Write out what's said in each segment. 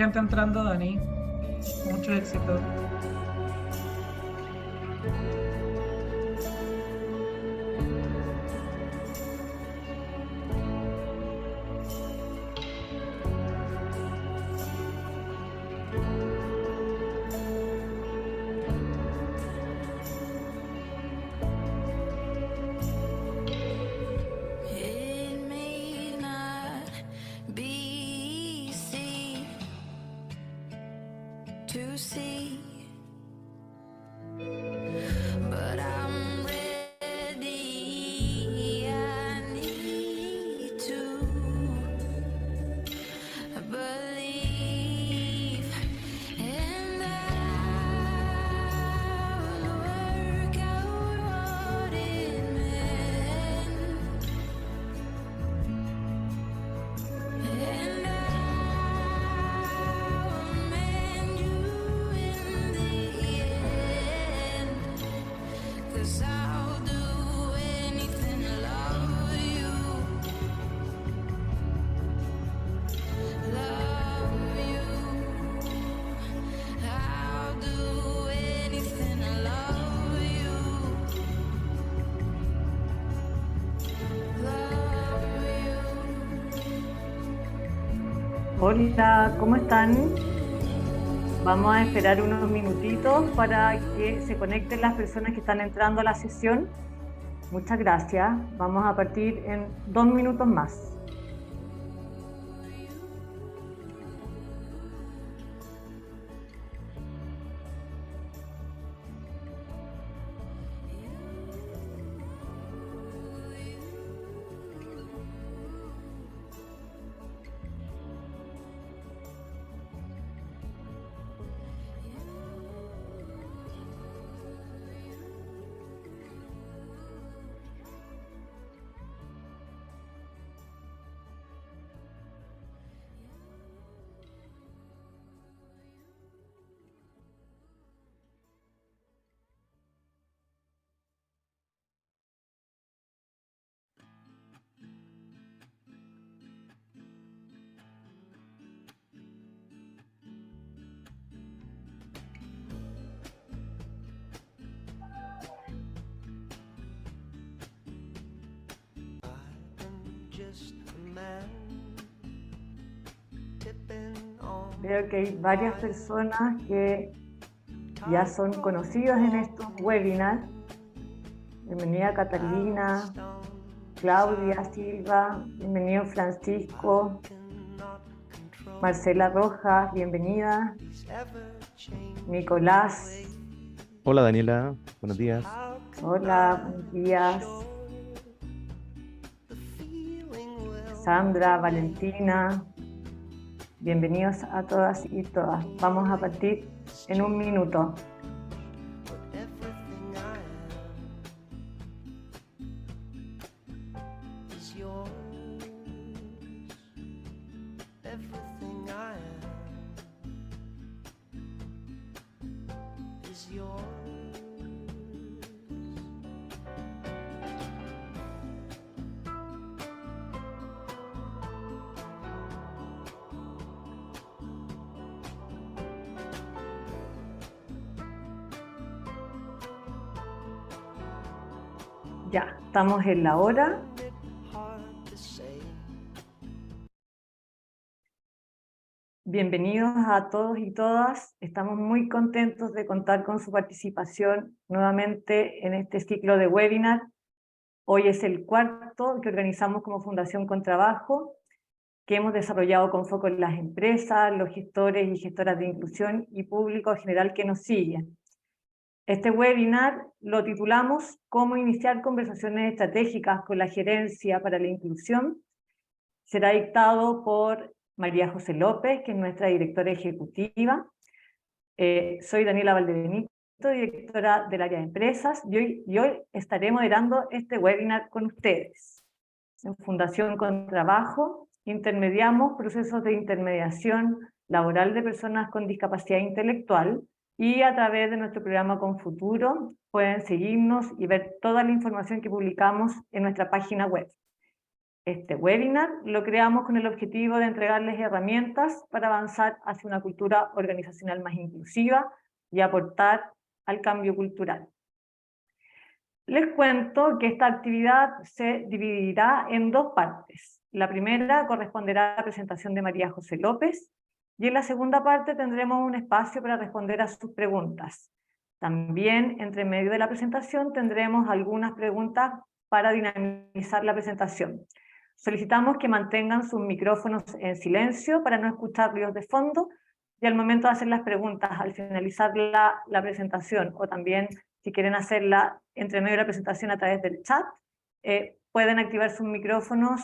gente entrando, Dani. Mucho éxito. It may not be easy to see, but I'm ready. I need to believe, and I'll work out what it meant. And I'll mend you in the end, 'cause I'll do anything to love you, love you. I'll do anything to love you, love you. Hola, ¿cómo están? Vamos a esperar unos minutitos para que se conecten las personas que están entrando a la sesión. Muchas gracias. Vamos a partir en 2 minutos más. Veo que hay varias personas que ya son conocidos en estos webinars. Bienvenida Catalina, Claudia Silva, bienvenido Francisco, Marcela Rojas, bienvenida, Nicolás, Hola Daniela, buenos días. hola, buenos días, Sandra, Valentina, bienvenidos a todas y todas. Vamos a partir en 1 minuto. Ya, estamos en la hora. Bienvenidos a todos y todas. Estamos muy contentos de contar con su participación nuevamente en este ciclo de webinar. Hoy es el 4º que organizamos como Fundación Contrabajo, que hemos desarrollado con foco en las empresas, los gestores y gestoras de inclusión y público en general que nos siguen. Este webinar lo titulamos ¿Cómo iniciar conversaciones estratégicas con la gerencia para la inclusión? Será dictado por María José López, que es nuestra directora ejecutiva. Soy Daniela Valdebenito, directora del área de empresas, y hoy estaré moderando este webinar con ustedes. En Fundación Contrabajo intermediamos procesos de intermediación laboral de personas con discapacidad intelectual, y a través de nuestro programa Confuturo pueden seguirnos y ver toda la información que publicamos en nuestra página web. Este webinar lo creamos con el objetivo de entregarles herramientas para avanzar hacia una cultura organizacional más inclusiva y aportar al cambio cultural. Les cuento que esta actividad se dividirá en dos partes. La primera corresponderá a la presentación de María José López y en la segunda parte tendremos un espacio para responder a sus preguntas. También, entre medio de la presentación, tendremos algunas preguntas para dinamizar la presentación. Solicitamos que mantengan sus micrófonos en silencio para no escuchar ruidos de fondo y al momento de hacer las preguntas, al finalizar la presentación o también si quieren hacerla entre medio de la presentación a través del chat, pueden activar sus micrófonos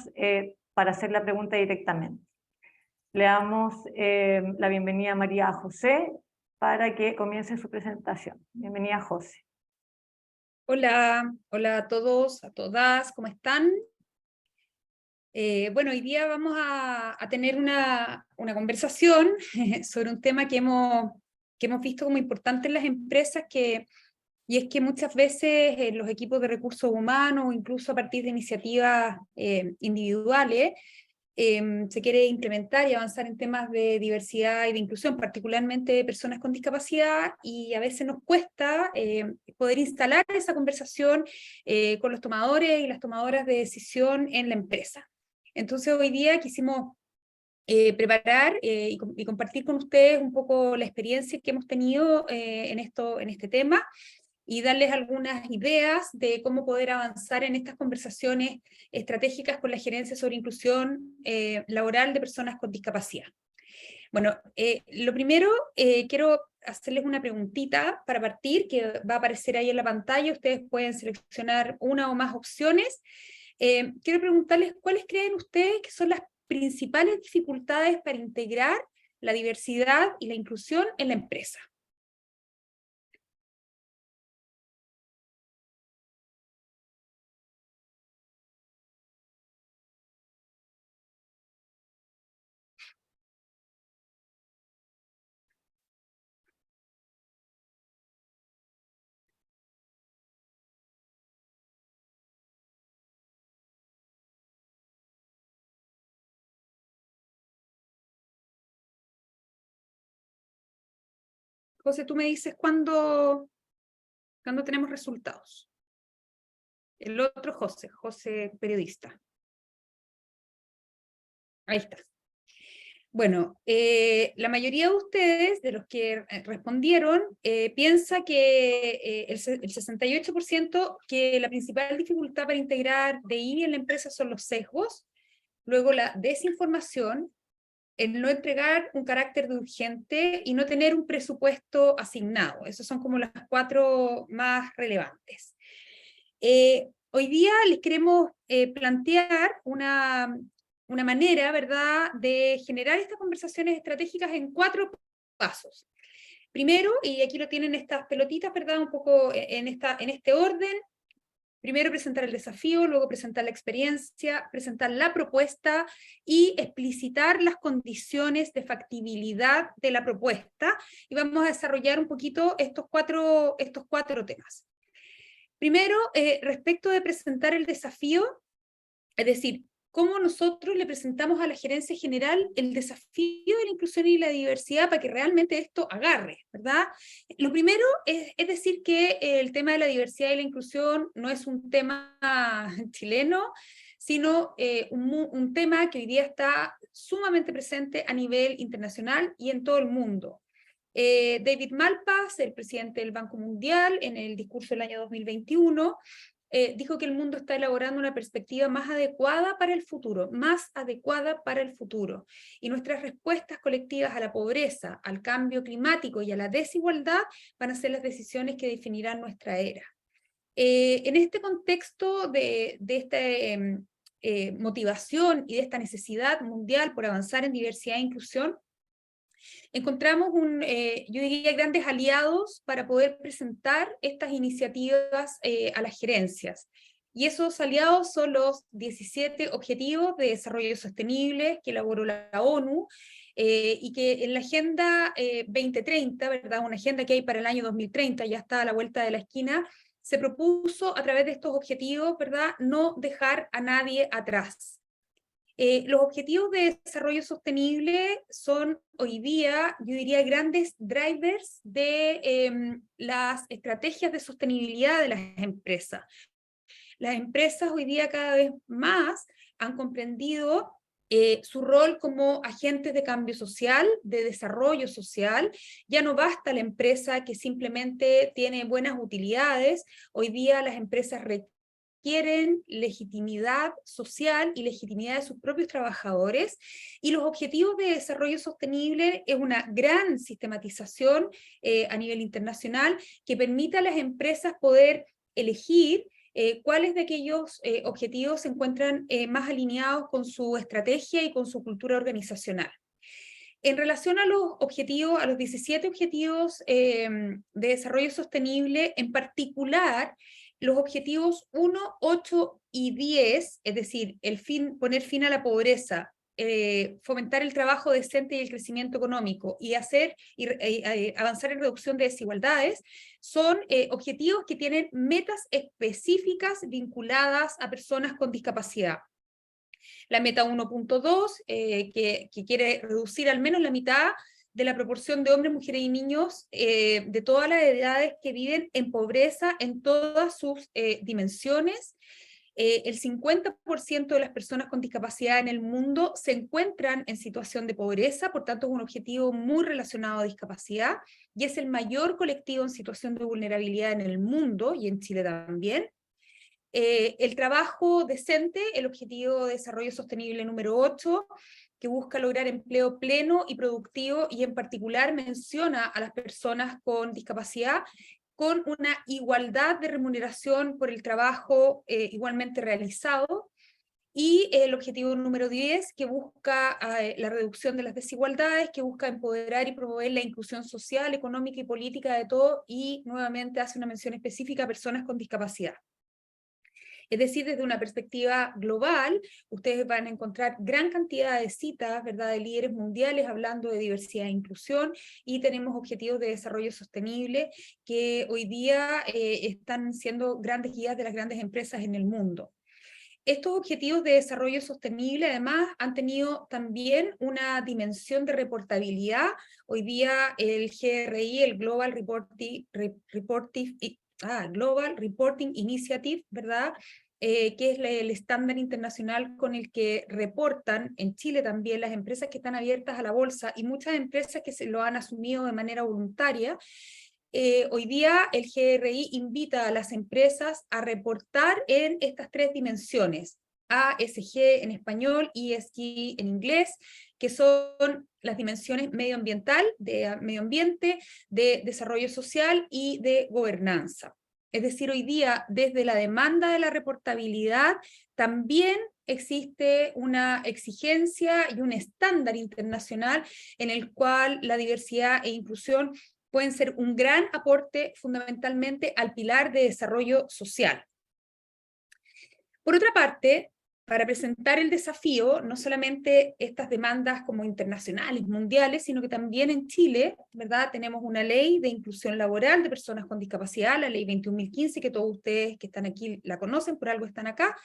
para hacer la pregunta directamente. Le damos la bienvenida a María José para que comience su presentación. Bienvenida, José. Hola, hola a todos, a todas, ¿cómo están? Bueno, hoy día vamos a tener una conversación sobre un tema que hemos visto como importante en las empresas, y es que muchas veces los equipos de recursos humanos, incluso a partir de iniciativas individuales, se quiere implementar y avanzar en temas de diversidad y de inclusión, particularmente de personas con discapacidad, y a veces nos cuesta poder instalar esa conversación con los tomadores y las tomadoras de decisión en la empresa. Entonces hoy día quisimos preparar y compartir con ustedes un poco la experiencia que hemos tenido en este tema, y darles algunas ideas de cómo poder avanzar en estas conversaciones estratégicas con la gerencia sobre inclusión laboral de personas con discapacidad. Bueno, lo primero, quiero hacerles una preguntita para partir, que va a aparecer ahí en la pantalla. Ustedes pueden seleccionar una o más opciones. Quiero preguntarles cuáles creen ustedes que son las principales dificultades para integrar la diversidad y la inclusión en la empresa. José, tú me dices cuándo tenemos resultados. El otro José periodista. Ahí está. Bueno, la mayoría de ustedes, de los que respondieron, piensa que el 68% que la principal dificultad para integrar DI en la empresa son los sesgos, luego la desinformación, el no entregar un carácter de urgente y no tener un presupuesto asignado. Esas son como las 4 más relevantes. Hoy día les queremos plantear una manera, ¿verdad?, de generar estas conversaciones estratégicas en 4 pasos. Primero, y aquí lo tienen estas pelotitas, ¿verdad?, un poco en este orden. Primero presentar el desafío, luego presentar la experiencia, presentar la propuesta y explicitar las condiciones de factibilidad de la propuesta. Y vamos a desarrollar un poquito estos cuatro temas. Primero, respecto de presentar el desafío, es decir, cómo nosotros le presentamos a la gerencia general el desafío de la inclusión y la diversidad para que realmente esto agarre, ¿verdad? Lo primero es decir que el tema de la diversidad y la inclusión no es un tema chileno, sino un tema que hoy día está sumamente presente a nivel internacional y en todo el mundo. David Malpass, el presidente del Banco Mundial, en el discurso del año 2021, dijo que el mundo está elaborando una perspectiva más adecuada para el futuro, y nuestras respuestas colectivas a la pobreza, al cambio climático y a la desigualdad van a ser las decisiones que definirán nuestra era. En este contexto de esta motivación y de esta necesidad mundial por avanzar en diversidad e inclusión, encontramos, yo diría, grandes aliados para poder presentar estas iniciativas a las gerencias. Y esos aliados son los 17 Objetivos de Desarrollo Sostenible que elaboró la ONU, y que en la Agenda 2030, ¿verdad?, una agenda que hay para el año 2030, ya está a la vuelta de la esquina, se propuso a través de estos objetivos, ¿verdad?, no dejar a nadie atrás. Los objetivos de desarrollo sostenible son hoy día, yo diría, grandes drivers de las estrategias de sostenibilidad de las empresas. Las empresas hoy día cada vez más han comprendido su rol como agentes de cambio social, de desarrollo social. Ya no basta la empresa que simplemente tiene buenas utilidades. Hoy día las empresas requieren legitimidad social y legitimidad de sus propios trabajadores, y los objetivos de desarrollo sostenible es una gran sistematización a nivel internacional que permite a las empresas poder elegir cuáles de aquellos objetivos se encuentran más alineados con su estrategia y con su cultura organizacional. En relación a los objetivos, a los 17 objetivos de desarrollo sostenible, en particular, los objetivos 1, 8 y 10, es decir, poner fin a la pobreza, fomentar el trabajo decente y el crecimiento económico y avanzar en reducción de desigualdades, son objetivos que tienen metas específicas vinculadas a personas con discapacidad. La meta 1.2, que quiere reducir al menos la mitad de la proporción de hombres, mujeres y niños de todas las edades que viven en pobreza en todas sus dimensiones. El 50% de las personas con discapacidad en el mundo se encuentran en situación de pobreza, por tanto es un objetivo muy relacionado a discapacidad, y es el mayor colectivo en situación de vulnerabilidad en el mundo, y en Chile también. El trabajo decente, el objetivo de desarrollo sostenible número 8, que busca lograr empleo pleno y productivo, y en particular menciona a las personas con discapacidad con una igualdad de remuneración por el trabajo igualmente realizado. Y el objetivo número 10, que busca la reducción de las desigualdades, que busca empoderar y promover la inclusión social, económica y política de todo, y nuevamente hace una mención específica a personas con discapacidad. Es decir, desde una perspectiva global, ustedes van a encontrar gran cantidad de citas, ¿verdad?, de líderes mundiales hablando de diversidad e inclusión, y tenemos objetivos de desarrollo sostenible que hoy día están siendo grandes guías de las grandes empresas en el mundo. Estos objetivos de desarrollo sostenible, además, han tenido también una dimensión de reportabilidad. Hoy día el GRI, el Global Reporting Initiative, ¿verdad?, que es el estándar internacional con el que reportan en Chile también las empresas que están abiertas a la bolsa, y muchas empresas que se lo han asumido de manera voluntaria. Hoy día el GRI invita a las empresas a reportar en estas tres dimensiones, ASG en español, ESG en inglés, que son las dimensiones medioambiental, de medio ambiente, de desarrollo social y de gobernanza. Es decir, hoy día, desde la demanda de la reportabilidad, también existe una exigencia y un estándar internacional en el cual la diversidad e inclusión pueden ser un gran aporte fundamentalmente al pilar de desarrollo social. Por otra parte, para presentar el desafío, no solamente estas demandas como internacionales, mundiales, sino que también en Chile, ¿verdad?, tenemos una ley de inclusión laboral de personas con discapacidad, la ley 21.015, que todos ustedes que están aquí la conocen, por algo están acá,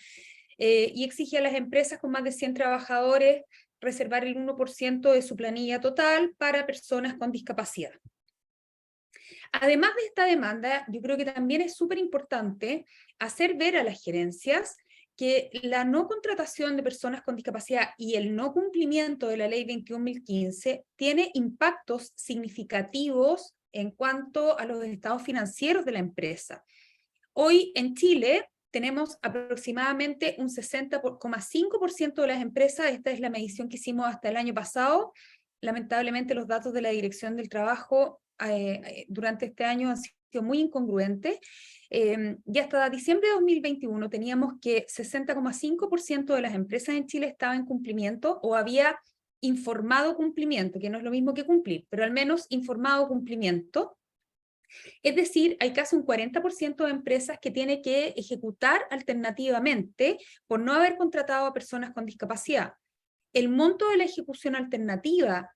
y exige a las empresas con más de 100 trabajadores reservar el 1% de su planilla total para personas con discapacidad. Además de esta demanda, yo creo que también es súper importante hacer ver a las gerencias que la no contratación de personas con discapacidad y el no cumplimiento de la ley 21.015 tiene impactos significativos en cuanto a los estados financieros de la empresa. Hoy en Chile tenemos aproximadamente un 60,5% de las empresas, esta es la medición que hicimos hasta el año pasado. Lamentablemente los datos de la Dirección del Trabajo durante este año han sido muy incongruentes, y hasta diciembre de 2021 teníamos que 60,5% de las empresas en Chile estaban en cumplimiento o había informado cumplimiento, que no es lo mismo que cumplir, pero al menos informado cumplimiento. Es decir, hay casi un 40% de empresas que tiene que ejecutar alternativamente por no haber contratado a personas con discapacidad. El monto de la ejecución alternativa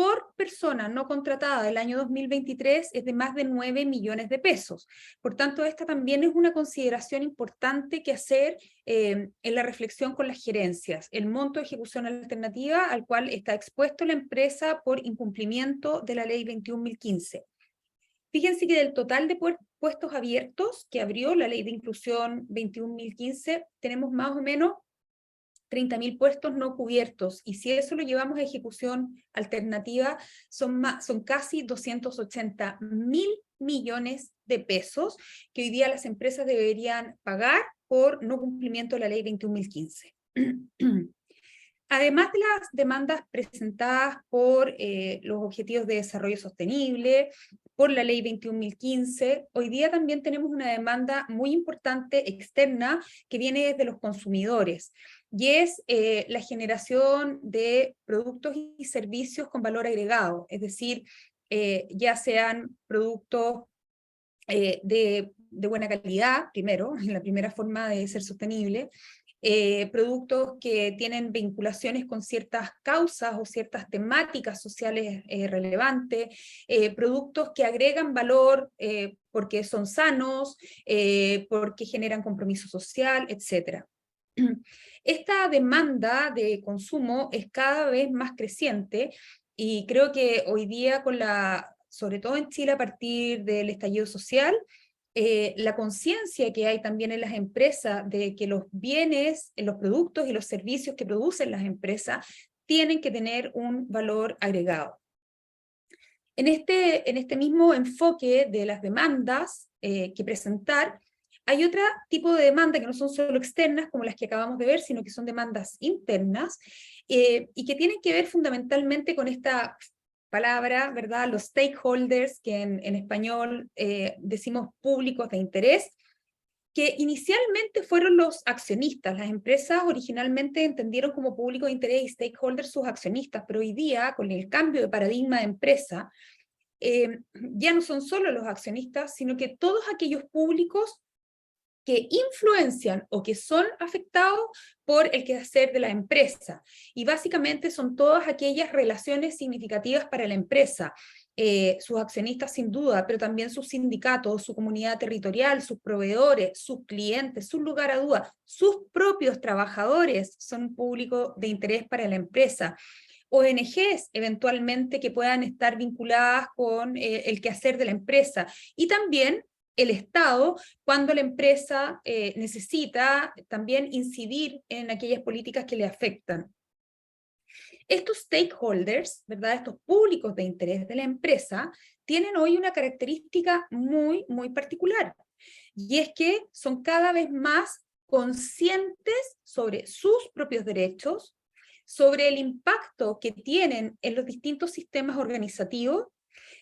por persona no contratada del año 2023 es de más de 9 millones de pesos. Por tanto, esta también es una consideración importante que hacer en la reflexión con las gerencias. El monto de ejecución alternativa al cual está expuesto la empresa por incumplimiento de la ley 21.015. Fíjense que del total de puestos abiertos que abrió la ley de inclusión 21.015, tenemos más o menos 30.000 puestos no cubiertos, y si eso lo llevamos a ejecución alternativa, son casi 280.000 millones de pesos que hoy día las empresas deberían pagar por no cumplimiento de la ley 21.015. Además de las demandas presentadas por los Objetivos de Desarrollo Sostenible, por la ley 21.015, hoy día también tenemos una demanda muy importante externa que viene desde los consumidores, y es la generación de productos y servicios con valor agregado, es decir, ya sean productos de buena calidad, primero, en la primera forma de ser sostenible, productos que tienen vinculaciones con ciertas causas o ciertas temáticas sociales relevantes, productos que agregan valor porque son sanos, porque generan compromiso social, etc. Esta demanda de consumo es cada vez más creciente, y creo que hoy día, sobre todo en Chile a partir del estallido social, la conciencia que hay también en las empresas de que los bienes, los productos y los servicios que producen las empresas tienen que tener un valor agregado. En este mismo enfoque de las demandas que presentar, hay otro tipo de demanda que no son solo externas, como las que acabamos de ver, sino que son demandas internas, y que tienen que ver fundamentalmente con esta palabra, ¿verdad? Los stakeholders, que en español decimos públicos de interés, que inicialmente fueron los accionistas. Las empresas originalmente entendieron como público de interés y stakeholders sus accionistas, pero hoy día, con el cambio de paradigma de empresa, ya no son solo los accionistas, sino que todos aquellos públicos que influencian o que son afectados por el quehacer de la empresa. Y básicamente son todas aquellas relaciones significativas para la empresa, sus accionistas sin duda, pero también sus sindicatos, su comunidad territorial, sus proveedores, sus clientes, sin lugar a duda, sus propios trabajadores son un público de interés para la empresa. ONGs eventualmente que puedan estar vinculadas con el quehacer de la empresa, y también el Estado, cuando la empresa necesita también incidir en aquellas políticas que le afectan. Estos stakeholders, ¿verdad? Estos públicos de interés de la empresa, tienen hoy una característica muy, muy particular, y es que son cada vez más conscientes sobre sus propios derechos, sobre el impacto que tienen en los distintos sistemas organizativos,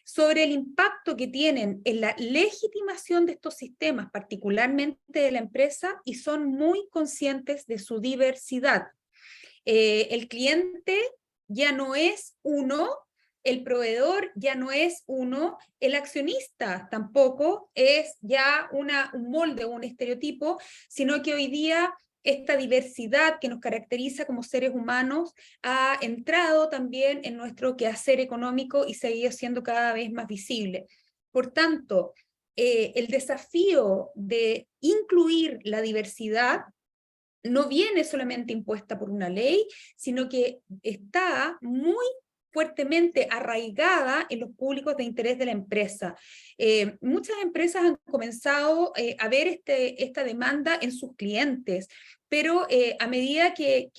sobre el impacto que tienen en la legitimación de estos sistemas, particularmente de la empresa, y son muy conscientes de su diversidad. El cliente ya no es uno, el proveedor ya no es uno, el accionista tampoco es ya un molde o un estereotipo, sino que hoy día esta diversidad que nos caracteriza como seres humanos ha entrado también en nuestro quehacer económico y seguido siendo cada vez más visible. Por tanto, el desafío de incluir la diversidad no viene solamente impuesta por una ley, sino que está muy fuertemente arraigada en los públicos de interés de la empresa. Muchas empresas han comenzado a ver esta demanda en sus clientes, pero a medida que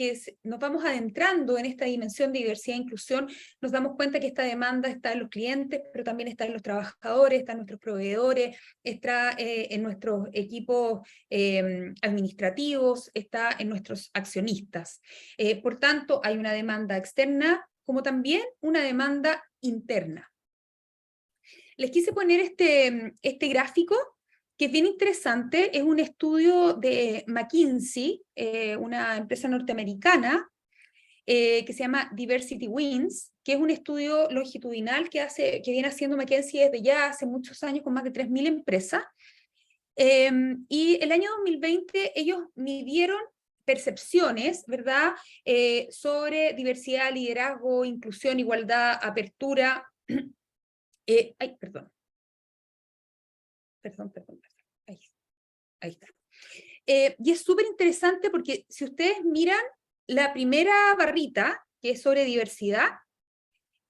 nos vamos adentrando en esta dimensión de diversidad e inclusión, nos damos cuenta que esta demanda está en los clientes, pero también está en los trabajadores, está en nuestros proveedores, está en nuestros equipos administrativos, está en nuestros accionistas. Por tanto, hay una demanda externa, como también una demanda interna. Les quise poner este gráfico, que es bien interesante. Es un estudio de McKinsey, una empresa norteamericana, que se llama Diversity Wins, que es un estudio longitudinal que viene haciendo McKinsey desde ya hace muchos años con más de 3.000 empresas. Y el año 2020 ellos midieron percepciones, ¿verdad? Sobre diversidad, liderazgo, inclusión, igualdad, apertura. Ay, perdón. Perdón. Ahí está. Y es súper interesante porque si ustedes miran la primera barrita, que es sobre diversidad,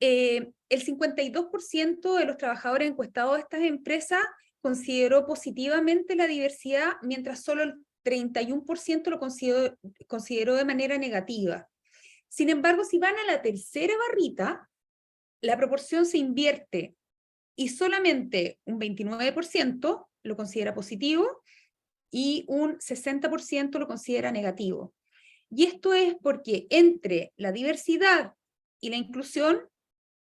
el 52% de los trabajadores encuestados de estas empresas consideró positivamente la diversidad, mientras solo el 31% lo consideró de manera negativa. Sin embargo, si van a la tercera barrita, la proporción se invierte y solamente un 29% lo considera positivo y un 60% lo considera negativo. Y esto es porque entre la diversidad y la inclusión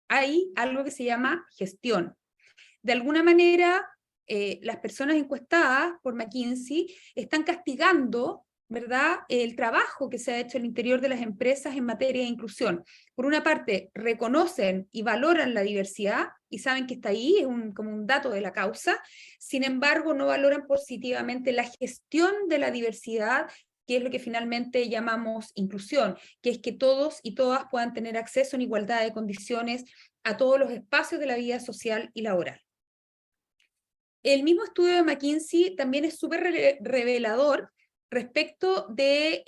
hay algo que se llama gestión. De alguna manera, las personas encuestadas por McKinsey están castigando, ¿verdad?, el trabajo que se ha hecho al interior de las empresas en materia de inclusión. Por una parte, reconocen y valoran la diversidad y saben que está ahí, es como un dato de la causa. Sin embargo, no valoran positivamente la gestión de la diversidad, que es lo que finalmente llamamos inclusión, que es que todos y todas puedan tener acceso en igualdad de condiciones a todos los espacios de la vida social y laboral. El mismo estudio de McKinsey también es súper revelador respecto de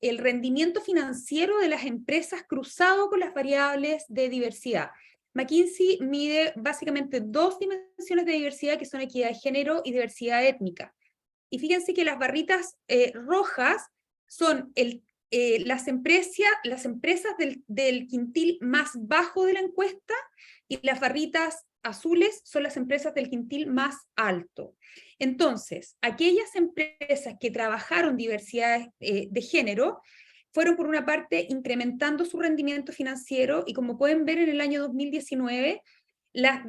el rendimiento financiero de las empresas cruzado con las variables de diversidad. McKinsey mide básicamente dos dimensiones de diversidad, que son equidad de género y diversidad étnica. Y fíjense que las barritas rojas son las empresas del quintil más bajo de la encuesta, y las barritas azules son las empresas del quintil más alto. Entonces, aquellas empresas que trabajaron diversidad de género fueron, por una parte, incrementando su rendimiento financiero, y como pueden ver en el año 2019, las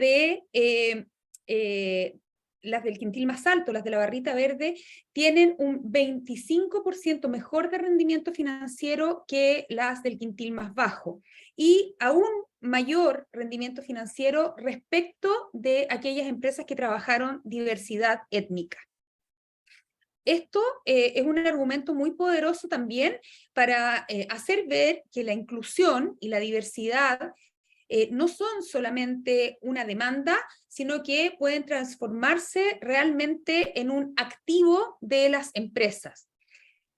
del quintil más alto, las de la barrita verde, tienen un 25% mejor de rendimiento financiero que las del quintil más bajo, y aún mayor rendimiento financiero respecto de aquellas empresas que trabajaron diversidad étnica. Esto es un argumento muy poderoso también para hacer ver que la inclusión y la diversidad no son solamente una demanda, sino que pueden transformarse realmente en un activo de las empresas.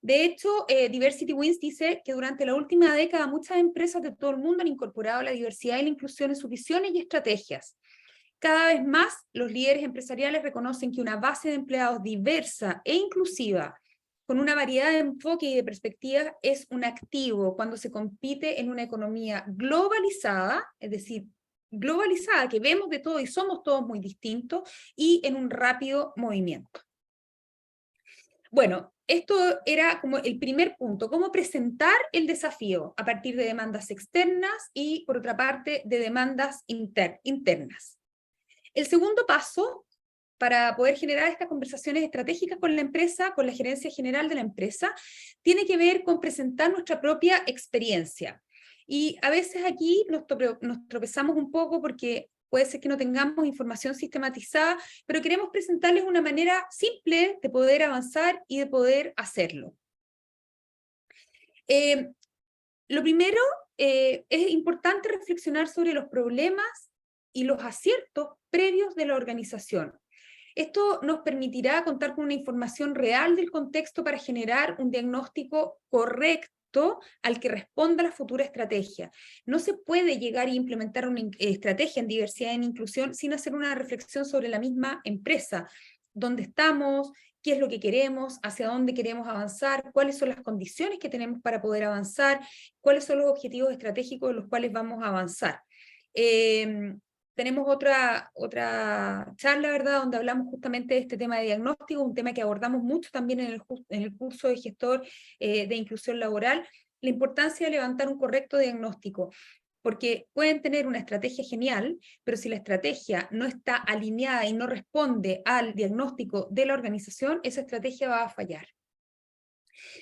De hecho, Diversity Wins dice que durante la última década muchas empresas de todo el mundo han incorporado la diversidad y la inclusión en sus visiones y estrategias. Cada vez más, los líderes empresariales reconocen que una base de empleados diversa e inclusiva, con una variedad de enfoque y de perspectivas, es un activo cuando se compite en una economía globalizada, es decir, globalizada, que vemos de todo y somos todos muy distintos, y en un rápido movimiento. Bueno, esto era como el primer punto, cómo presentar el desafío a partir de demandas externas y, por otra parte, de demandas internas. El segundo paso para poder generar estas conversaciones estratégicas con la empresa, con la gerencia general de la empresa, tiene que ver con presentar nuestra propia experiencia. Y a veces aquí nos tropezamos un poco porque puede ser que no tengamos información sistematizada, pero queremos presentarles una manera simple de poder avanzar y de poder hacerlo. Lo primero, es importante reflexionar sobre los problemas y los aciertos previos de la organización. Esto nos permitirá contar con una información real del contexto para generar un diagnóstico correcto al que responda la futura estrategia. No se puede llegar a implementar una estrategia en diversidad y en inclusión sin hacer una reflexión sobre la misma empresa, dónde estamos, qué es lo que queremos, hacia dónde queremos avanzar, cuáles son las condiciones que tenemos para poder avanzar, cuáles son los objetivos estratégicos en los cuales vamos a avanzar. Tenemos otra charla, ¿verdad?, donde hablamos justamente de este tema de diagnóstico, un tema que abordamos mucho también en el curso de gestor de inclusión laboral, la importancia de levantar un correcto diagnóstico, porque pueden tener una estrategia genial, pero si la estrategia no está alineada y no responde al diagnóstico de la organización, esa estrategia va a fallar.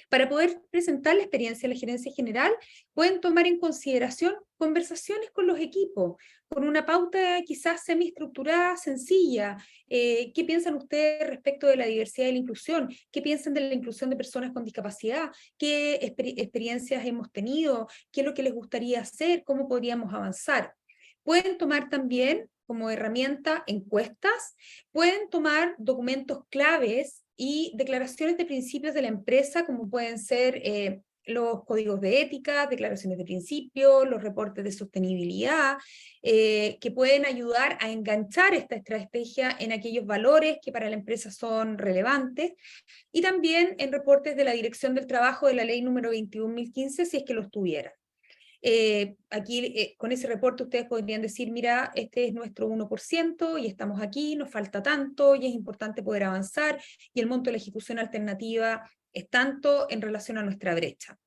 Para poder presentar la experiencia de la gerencia general, pueden tomar en consideración conversaciones con los equipos, con una pauta quizás semiestructurada, sencilla. ¿Qué piensan ustedes respecto de la diversidad y la inclusión? ¿Qué piensan de la inclusión de personas con discapacidad? ¿Qué experiencias hemos tenido? ¿Qué es lo que les gustaría hacer? ¿Cómo podríamos avanzar? Pueden tomar también como herramienta encuestas, pueden tomar documentos claves y declaraciones de principios de la empresa, como pueden ser los códigos de ética, declaraciones de principio, los reportes de sostenibilidad, que pueden ayudar a enganchar esta estrategia en aquellos valores que para la empresa son relevantes, y también en reportes de la Dirección del Trabajo de la Ley número 21.015, si es que los tuviera. Aquí con ese reporte ustedes podrían decir, mira, este es nuestro 1% y estamos aquí, nos falta tanto y es importante poder avanzar y el monto de la ejecución alternativa es tanto en relación a nuestra brecha.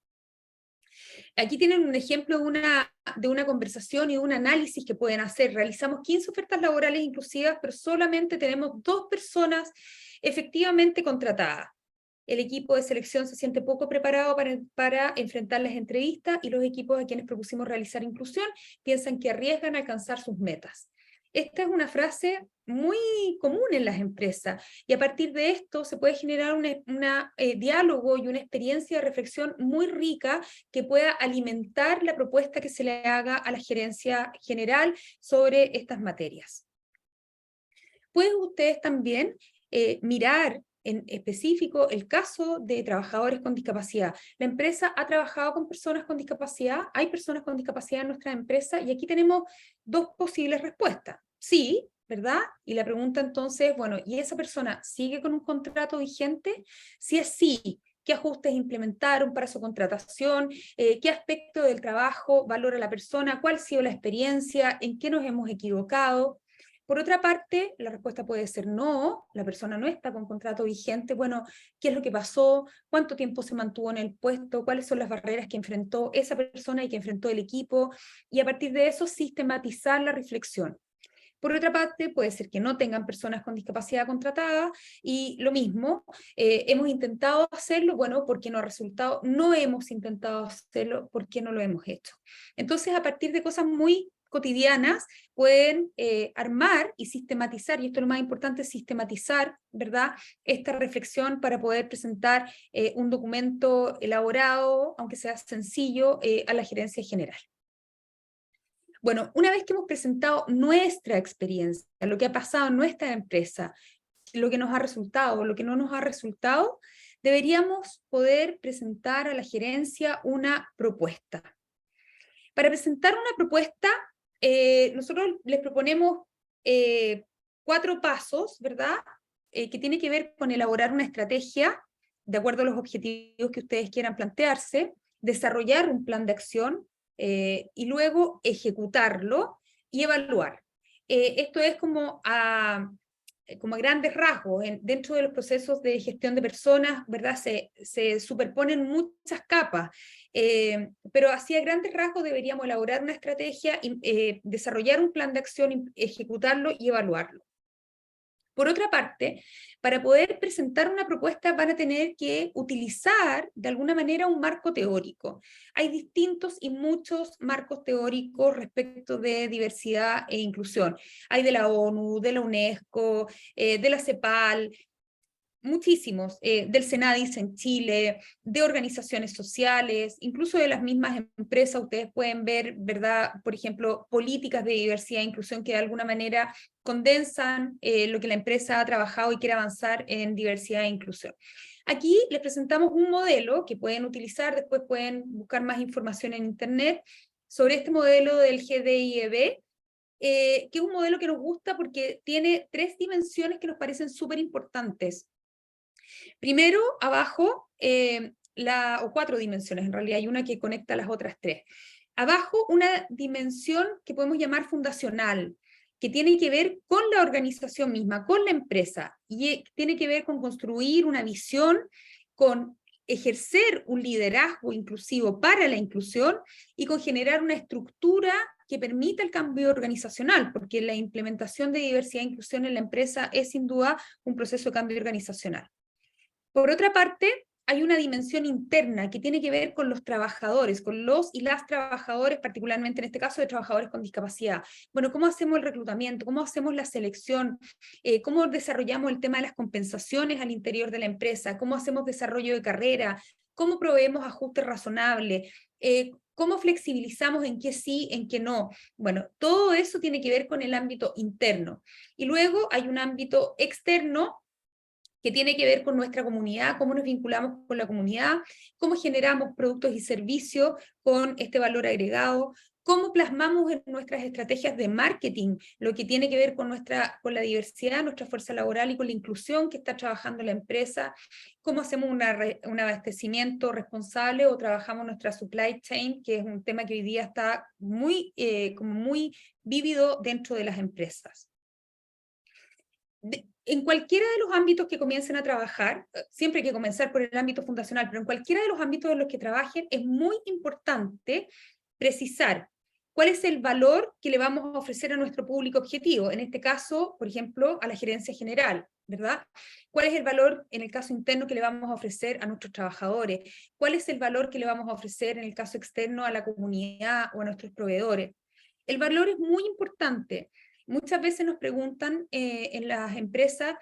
Aquí tienen un ejemplo de una conversación y un análisis que pueden hacer. Realizamos 15 ofertas laborales inclusivas, pero solamente tenemos 2 personas efectivamente contratadas. El equipo de selección se siente poco preparado para enfrentar las entrevistas y los equipos a quienes propusimos realizar inclusión piensan que arriesgan a alcanzar sus metas. Esta es una frase muy común en las empresas y a partir de esto se puede generar un diálogo y una experiencia de reflexión muy rica que pueda alimentar la propuesta que se le haga a la gerencia general sobre estas materias. Pueden ustedes también mirar en específico el caso de trabajadores con discapacidad. La empresa ha trabajado con personas con discapacidad, hay personas con discapacidad en nuestra empresa y aquí tenemos 2 posibles respuestas. Sí, ¿verdad? Y la pregunta entonces, bueno, ¿y esa persona sigue con un contrato vigente? Si es sí, ¿qué ajustes implementaron para su contratación? ¿Qué aspecto del trabajo valora la persona? ¿Cuál ha sido la experiencia? ¿En qué nos hemos equivocado? Por otra parte, la respuesta puede ser no, la persona no está con contrato vigente. Bueno, ¿qué es lo que pasó? ¿Cuánto tiempo se mantuvo en el puesto? ¿Cuáles son las barreras que enfrentó esa persona y que enfrentó el equipo? Y a partir de eso, sistematizar la reflexión. Por otra parte, puede ser que no tengan personas con discapacidad contratadas y lo mismo, hemos intentado hacerlo, bueno, porque no ha resultado, no hemos intentado hacerlo, porque no lo hemos hecho. Entonces, a partir de cosas muy cotidianas, pueden armar y sistematizar, y esto es lo más importante, sistematizar, ¿verdad?, esta reflexión para poder presentar un documento elaborado, aunque sea sencillo, a la gerencia general. Bueno, una vez que hemos presentado nuestra experiencia, lo que ha pasado en nuestra empresa, lo que nos ha resultado, lo que no nos ha resultado, deberíamos poder presentar a la gerencia una propuesta. Para presentar una propuesta, nosotros les proponemos 4 pasos, ¿verdad?, que tiene que ver con elaborar una estrategia de acuerdo a los objetivos que ustedes quieran plantearse, desarrollar un plan de acción, y luego ejecutarlo y evaluar. Esto es como a grandes rasgos, dentro de los procesos de gestión de personas, ¿verdad? Se superponen muchas capas, pero así a grandes rasgos deberíamos elaborar una estrategia, desarrollar un plan de acción, ejecutarlo y evaluarlo. Por otra parte, para poder presentar una propuesta van a tener que utilizar de alguna manera un marco teórico. Hay distintos y muchos marcos teóricos respecto de diversidad e inclusión. Hay de la ONU, de la UNESCO, de la CEPAL, muchísimos, del Senadis en Chile, de organizaciones sociales, incluso de las mismas empresas. Ustedes pueden ver, ¿verdad?, por ejemplo, políticas de diversidad e inclusión que de alguna manera condensan lo que la empresa ha trabajado y quiere avanzar en diversidad e inclusión. Aquí les presentamos un modelo que pueden utilizar, después pueden buscar más información en internet sobre este modelo del GDIEB, que es un modelo que nos gusta porque tiene 3 dimensiones que nos parecen súper importantes. Primero, abajo, o 4 dimensiones, en realidad hay una que conecta las otras 3. Abajo, una dimensión que podemos llamar fundacional, que tiene que ver con la organización misma, con la empresa, y tiene que ver con construir una visión, con ejercer un liderazgo inclusivo para la inclusión y con generar una estructura que permita el cambio organizacional, porque la implementación de diversidad e inclusión en la empresa es sin duda un proceso de cambio organizacional. Por otra parte, hay una dimensión interna que tiene que ver con los trabajadores, con los y las trabajadores, particularmente en este caso de trabajadores con discapacidad. Bueno, ¿cómo hacemos el reclutamiento? ¿Cómo hacemos la selección? ¿Cómo desarrollamos el tema de las compensaciones al interior de la empresa? ¿Cómo hacemos desarrollo de carrera? ¿Cómo proveemos ajustes razonables? ¿Cómo flexibilizamos en qué sí, en qué no? Bueno, todo eso tiene que ver con el ámbito interno. Y luego hay un ámbito externo que tiene que ver con nuestra comunidad, cómo nos vinculamos con la comunidad, cómo generamos productos y servicios con este valor agregado, cómo plasmamos en nuestras estrategias de marketing lo que tiene que ver con la diversidad, nuestra fuerza laboral y con la inclusión que está trabajando la empresa, cómo hacemos un abastecimiento responsable o trabajamos nuestra supply chain, que es un tema que hoy día está como muy vívido dentro de las empresas. En cualquiera de los ámbitos que comiencen a trabajar, siempre hay que comenzar por el ámbito fundacional, pero en cualquiera de los ámbitos en los que trabajen es muy importante precisar cuál es el valor que le vamos a ofrecer a nuestro público objetivo, en este caso, por ejemplo, a la gerencia general, ¿verdad? ¿Cuál es el valor en el caso interno que le vamos a ofrecer a nuestros trabajadores? ¿Cuál es el valor que le vamos a ofrecer en el caso externo a la comunidad o a nuestros proveedores? El valor es muy importante. Muchas veces nos preguntan en las empresas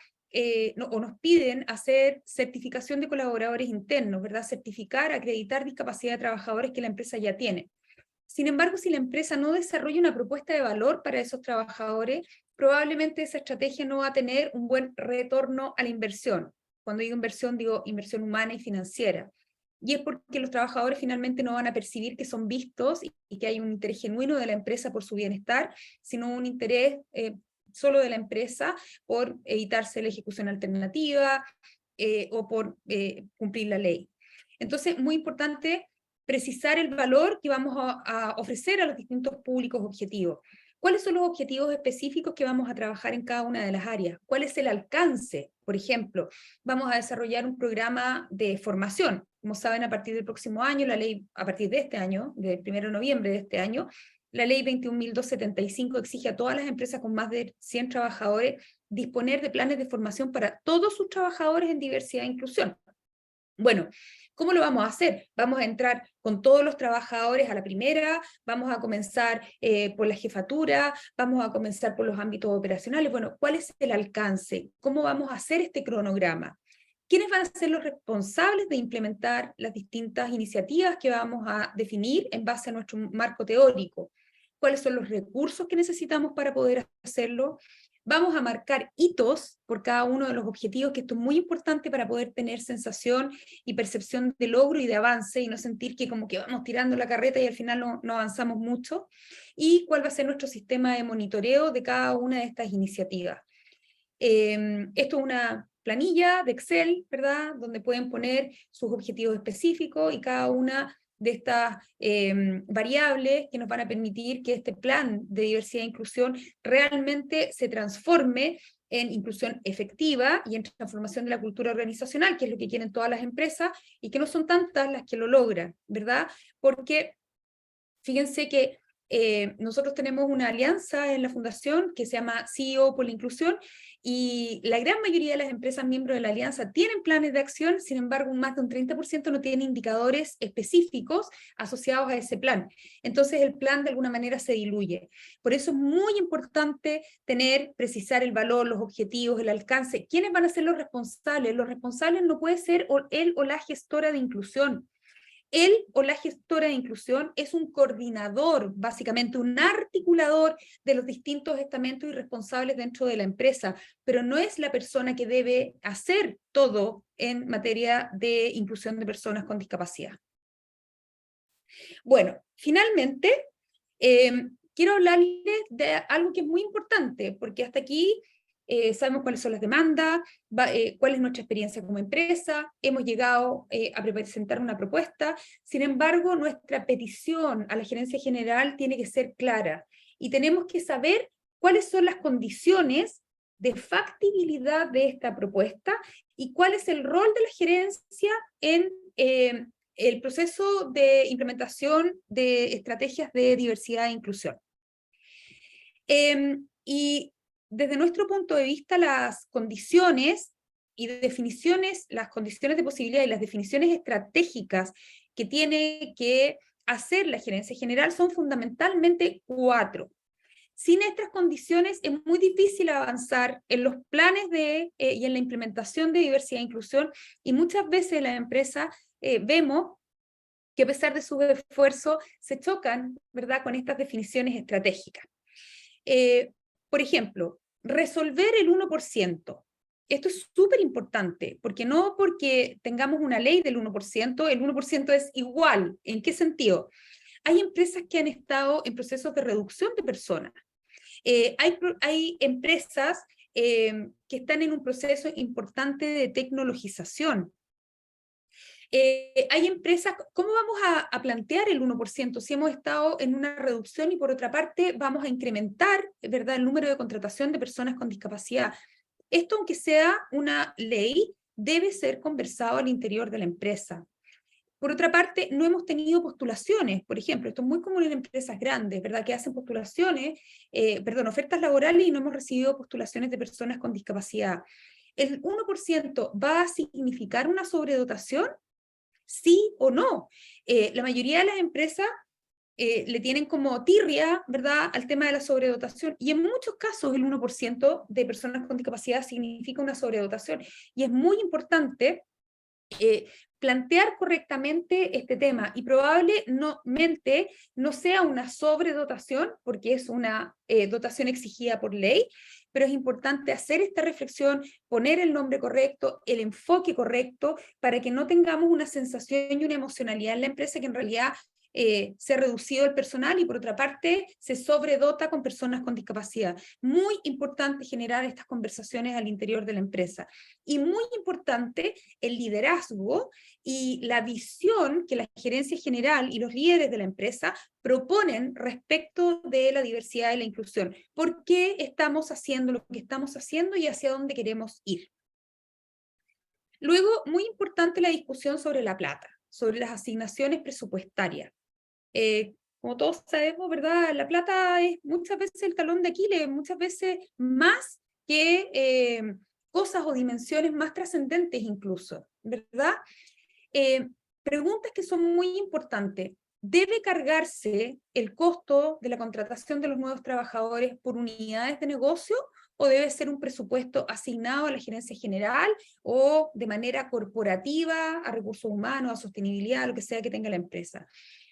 o nos piden hacer certificación de colaboradores internos, ¿verdad? Certificar, acreditar discapacidad de trabajadores que la empresa ya tiene. Sin embargo, si la empresa no desarrolla una propuesta de valor para esos trabajadores, probablemente esa estrategia no va a tener un buen retorno a la inversión. Cuando digo inversión humana y financiera. Y es porque los trabajadores finalmente no van a percibir que son vistos y que hay un interés genuino de la empresa por su bienestar, sino un interés solo de la empresa por evitarse la ejecución alternativa o por cumplir la ley. Entonces, muy importante precisar el valor que vamos a ofrecer a los distintos públicos objetivos. ¿Cuáles son los objetivos específicos que vamos a trabajar en cada una de las áreas? ¿Cuál es el alcance? Por ejemplo, vamos a desarrollar un programa de formación. Como saben, a partir del próximo año, a partir de este año, del 1 de noviembre de este año, la ley 21.275 exige a todas las empresas con más de 100 trabajadores disponer de planes de formación para todos sus trabajadores en diversidad e inclusión. Bueno, ¿cómo lo vamos a hacer? Vamos a entrar con todos los trabajadores a la primera, vamos a comenzar por la jefatura, vamos a comenzar por los ámbitos operacionales. Bueno, ¿cuál es el alcance? ¿Cómo vamos a hacer este cronograma? ¿Quiénes van a ser los responsables de implementar las distintas iniciativas que vamos a definir en base a nuestro marco teórico? ¿Cuáles son los recursos que necesitamos para poder hacerlo? Vamos a marcar hitos por cada uno de los objetivos, que esto es muy importante para poder tener sensación y percepción de logro y de avance y no sentir que como que vamos tirando la carreta y al final no avanzamos mucho. Y cuál va a ser nuestro sistema de monitoreo de cada una de estas iniciativas. Esto es una planilla de Excel, ¿verdad? Donde pueden poner sus objetivos específicos y cada una de estas variables que nos van a permitir que este plan de diversidad e inclusión realmente se transforme en inclusión efectiva y en transformación de la cultura organizacional, que es lo que quieren todas las empresas, y que no son tantas las que lo logran, ¿verdad? Porque fíjense que nosotros tenemos una alianza en la fundación que se llama CEO por la Inclusión, y la gran mayoría de las empresas miembros de la alianza tienen planes de acción. Sin embargo, más de un 30% no tiene indicadores específicos asociados a ese plan. Entonces el plan de alguna manera se diluye. Por eso es muy importante precisar el valor, los objetivos, el alcance. ¿Quiénes van a ser los responsables? Los responsables no puede ser él o la gestora de inclusión. Él o la gestora de inclusión es un coordinador, básicamente un articulador de los distintos estamentos y responsables dentro de la empresa, pero no es la persona que debe hacer todo en materia de inclusión de personas con discapacidad. Bueno, finalmente, quiero hablarles de algo que es muy importante, porque hasta aquí sabemos cuáles son las demandas, cuál es nuestra experiencia como empresa, hemos llegado a presentar una propuesta. Sin embargo, nuestra petición a la gerencia general tiene que ser clara, y tenemos que saber cuáles son las condiciones de factibilidad de esta propuesta y cuál es el rol de la gerencia en el proceso de implementación de estrategias de diversidad e inclusión. Y desde nuestro punto de vista, las condiciones y definiciones, las condiciones de posibilidad y las definiciones estratégicas que tiene que hacer la gerencia general son fundamentalmente 4. Sin estas condiciones es muy difícil avanzar en los planes y en la implementación de diversidad e inclusión, y muchas veces en la empresa vemos que a pesar de sus esfuerzos se chocan, ¿verdad?, con estas definiciones estratégicas. Por ejemplo, resolver el 1%. Esto es súper importante, porque no porque tengamos una ley del 1%, el 1% es igual. ¿En qué sentido? Hay empresas que han estado en procesos de reducción de personas. Hay empresas que están en un proceso importante de tecnologización. Hay empresas, ¿cómo vamos a plantear el 1% si hemos estado en una reducción y por otra parte vamos a incrementar, ¿verdad?, el número de contratación de personas con discapacidad? Esto, aunque sea una ley, debe ser conversado al interior de la empresa. Por otra parte, no hemos tenido postulaciones, por ejemplo, esto es muy común en empresas grandes, ¿verdad?, que hacen postulaciones, ofertas laborales y no hemos recibido postulaciones de personas con discapacidad. ¿El 1% va a significar una sobredotación? ¿Sí o no? La mayoría de las empresas le tienen como tirria, ¿verdad?, al tema de la sobredotación, y en muchos casos el 1% de personas con discapacidad significa una sobredotación, y es muy importante plantear correctamente este tema, y probablemente no sea una sobredotación, porque es una dotación exigida por ley, pero es importante hacer esta reflexión, poner el nombre correcto, el enfoque correcto, para que no tengamos una sensación y una emocionalidad en la empresa que en realidad se ha reducido el personal y por otra parte se sobredota con personas con discapacidad. Muy importante generar estas conversaciones al interior de la empresa. Y muy importante el liderazgo y la visión que la gerencia general y los líderes de la empresa proponen respecto de la diversidad y la inclusión. ¿Por qué estamos haciendo lo que estamos haciendo y hacia dónde queremos ir? Luego, muy importante la discusión sobre la plata, sobre las asignaciones presupuestarias. Como todos sabemos, ¿verdad?, la plata es muchas veces el talón de Aquiles, muchas veces más que cosas o dimensiones más trascendentes incluso, ¿verdad? Preguntas que son muy importantes. ¿Debe cargarse el costo de la contratación de los nuevos trabajadores por unidades de negocio o debe ser un presupuesto asignado a la gerencia general o de manera corporativa a recursos humanos, a sostenibilidad, a lo que sea que tenga la empresa?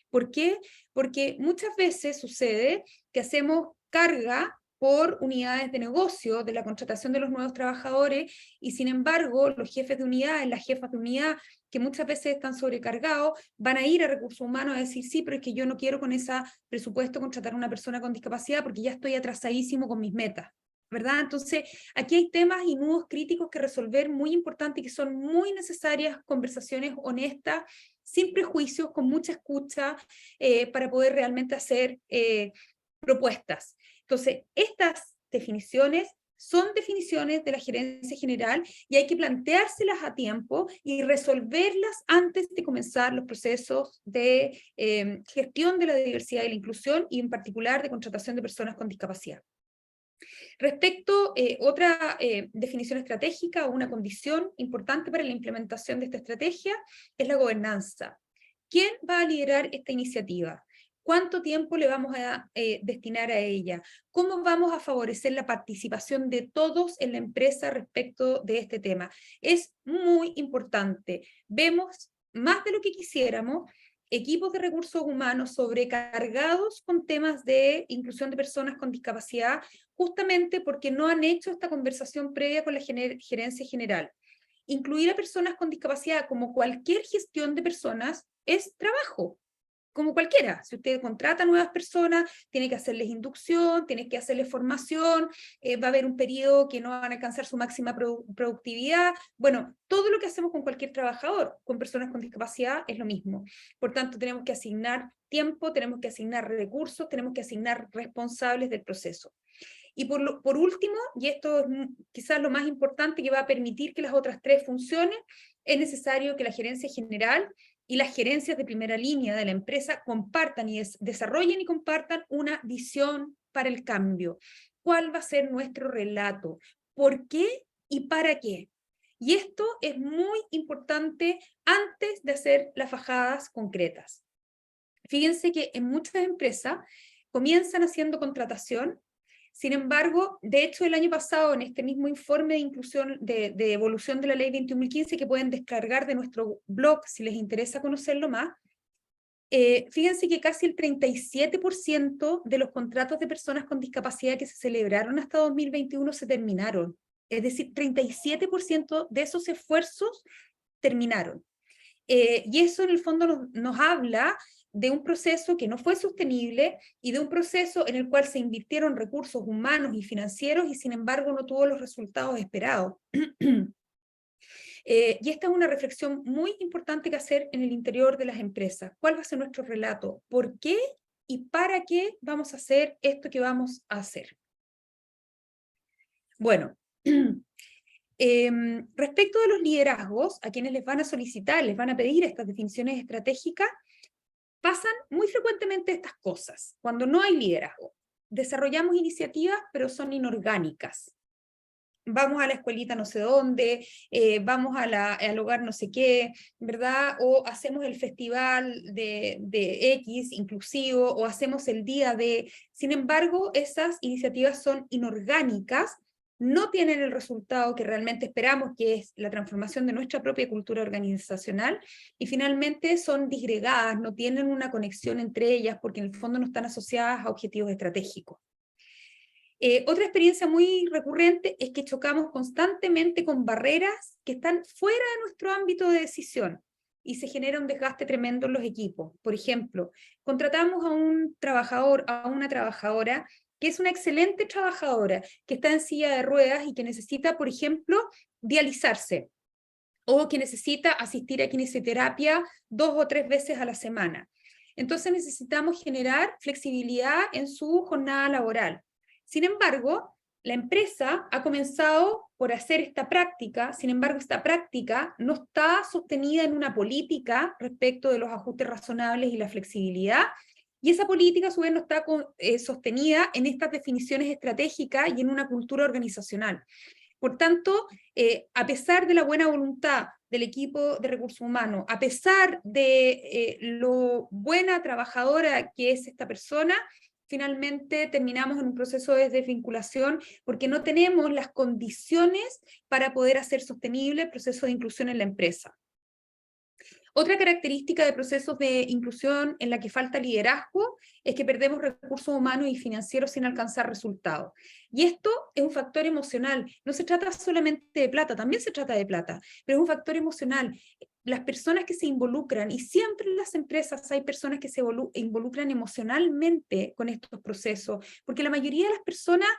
¿Por qué? Porque muchas veces sucede que hacemos carga por unidades de negocio de la contratación de los nuevos trabajadores y sin embargo los jefes de unidad, las jefas de unidad que muchas veces están sobrecargados, van a ir a recursos humanos a decir sí, pero es que yo no quiero con ese presupuesto contratar a una persona con discapacidad porque ya estoy atrasadísimo con mis metas, ¿verdad? Entonces, aquí hay temas y nudos críticos que resolver muy importantes y que son muy necesarias conversaciones honestas, sin prejuicios, con mucha escucha, para poder realmente hacer propuestas. Entonces, estas definiciones son definiciones de la gerencia general y hay que planteárselas a tiempo y resolverlas antes de comenzar los procesos de gestión de la diversidad y la inclusión y en particular de contratación de personas con discapacidad. Respecto a otra definición estratégica o una condición importante para la implementación de esta estrategia es la gobernanza. ¿Quién va a liderar esta iniciativa? ¿Cuánto tiempo le vamos a destinar a ella? ¿Cómo vamos a favorecer la participación de todos en la empresa respecto de este tema? Es muy importante. Vemos más de lo que quisiéramos equipos de recursos humanos sobrecargados con temas de inclusión de personas con discapacidad, justamente porque no han hecho esta conversación previa con la gerencia general. Incluir a personas con discapacidad como cualquier gestión de personas es trabajo, como cualquiera. Si usted contrata nuevas personas, tiene que hacerles inducción, tiene que hacerles formación, va a haber un periodo que no van a alcanzar su máxima productividad. Bueno, todo lo que hacemos con cualquier trabajador, con personas con discapacidad, es lo mismo. Por tanto, tenemos que asignar tiempo, tenemos que asignar recursos, tenemos que asignar responsables del proceso. Y por último, y esto es quizás lo más importante que va a permitir que las otras tres funcionen, es necesario que la gerencia general y las gerencias de primera línea de la empresa compartan y desarrollen y compartan una visión para el cambio. ¿Cuál va a ser nuestro relato? ¿Por qué y para qué? Y esto es muy importante antes de hacer las fajadas concretas. Fíjense que en muchas empresas comienzan haciendo contratación. Sin embargo, de hecho, el año pasado, en este mismo informe de inclusión, de evolución de la ley 21.015, que pueden descargar de nuestro blog si les interesa conocerlo más, fíjense que casi el 37% de los contratos de personas con discapacidad que se celebraron hasta 2021 se terminaron. Es decir, 37% de esos esfuerzos terminaron. Y eso en el fondo nos habla de un proceso que no fue sostenible y de un proceso en el cual se invirtieron recursos humanos y financieros y sin embargo no tuvo los resultados esperados. Y esta es una reflexión muy importante que hacer en el interior de las empresas. ¿Cuál va a ser nuestro relato? ¿Por qué y para qué vamos a hacer esto que vamos a hacer? Bueno, respecto de los liderazgos, a quienes les van a solicitar, les van a pedir estas definiciones estratégicas, pasan muy frecuentemente estas cosas. Cuando no hay liderazgo, desarrollamos iniciativas, pero son inorgánicas. Vamos a la escuelita no sé dónde, vamos al hogar no sé qué, ¿verdad? O hacemos el festival de X inclusivo, o hacemos el día de... Sin embargo, esas iniciativas son inorgánicas, no tienen el resultado que realmente esperamos, que es la transformación de nuestra propia cultura organizacional, y finalmente son disgregadas, no tienen una conexión entre ellas, porque en el fondo no están asociadas a objetivos estratégicos. Otra experiencia muy recurrente es que chocamos constantemente con barreras que están fuera de nuestro ámbito de decisión y se genera un desgaste tremendo en los equipos. Por ejemplo, contratamos a un trabajador, a una trabajadora que es una excelente trabajadora, que está en silla de ruedas y que necesita, por ejemplo, dializarse, o que necesita asistir a kinesioterapia 2 o 3 veces a la semana. Entonces necesitamos generar flexibilidad en su jornada laboral. Sin embargo, la empresa ha comenzado por hacer esta práctica, sin embargo, esta práctica no está sostenida en una política respecto de los ajustes razonables y la flexibilidad, y esa política a su vez no está sostenida en estas definiciones estratégicas y en una cultura organizacional. Por tanto, a pesar de la buena voluntad del equipo de recursos humanos, a pesar de lo buena trabajadora que es esta persona, finalmente terminamos en un proceso de desvinculación porque no tenemos las condiciones para poder hacer sostenible el proceso de inclusión en la empresa. Otra característica de procesos de inclusión en la que falta liderazgo es que perdemos recursos humanos y financieros sin alcanzar resultados. Y esto es un factor emocional. No se trata solamente de plata, también se trata de plata, pero es un factor emocional. Las personas que se involucran, y siempre en las empresas hay personas que se involucran emocionalmente con estos procesos, porque la mayoría de las personas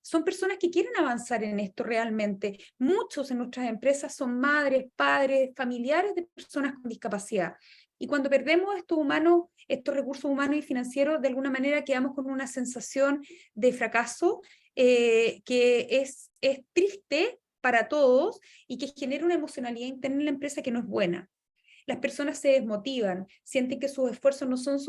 son personas que quieren avanzar en esto realmente. Muchos en nuestras empresas son madres, padres, familiares de personas con discapacidad. Y cuando perdemos estos recursos humanos y financieros, de alguna manera quedamos con una sensación de fracaso que es triste para todos y que genera una emocionalidad interna en la empresa que no es buena. Las personas se desmotivan, sienten que sus esfuerzos no son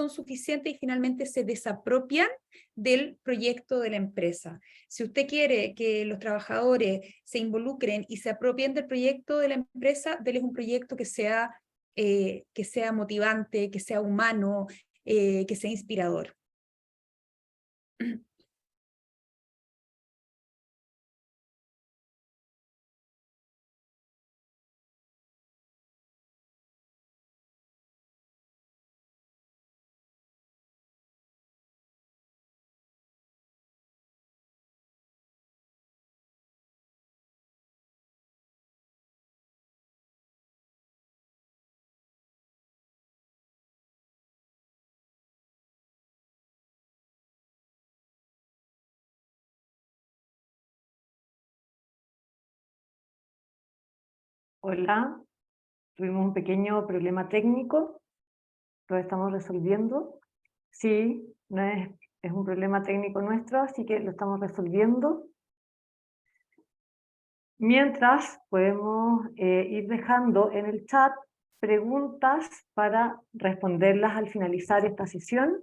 suficientes y finalmente se desapropian del proyecto de la empresa. Si usted quiere que los trabajadores se involucren y se apropien del proyecto de la empresa, déles un proyecto que sea motivante, que sea humano, que sea inspirador. Hola, tuvimos un pequeño problema técnico, lo estamos resolviendo. Sí, no es un problema técnico nuestro, así que lo estamos resolviendo. Mientras, podemos ir dejando en el chat preguntas para responderlas al finalizar esta sesión.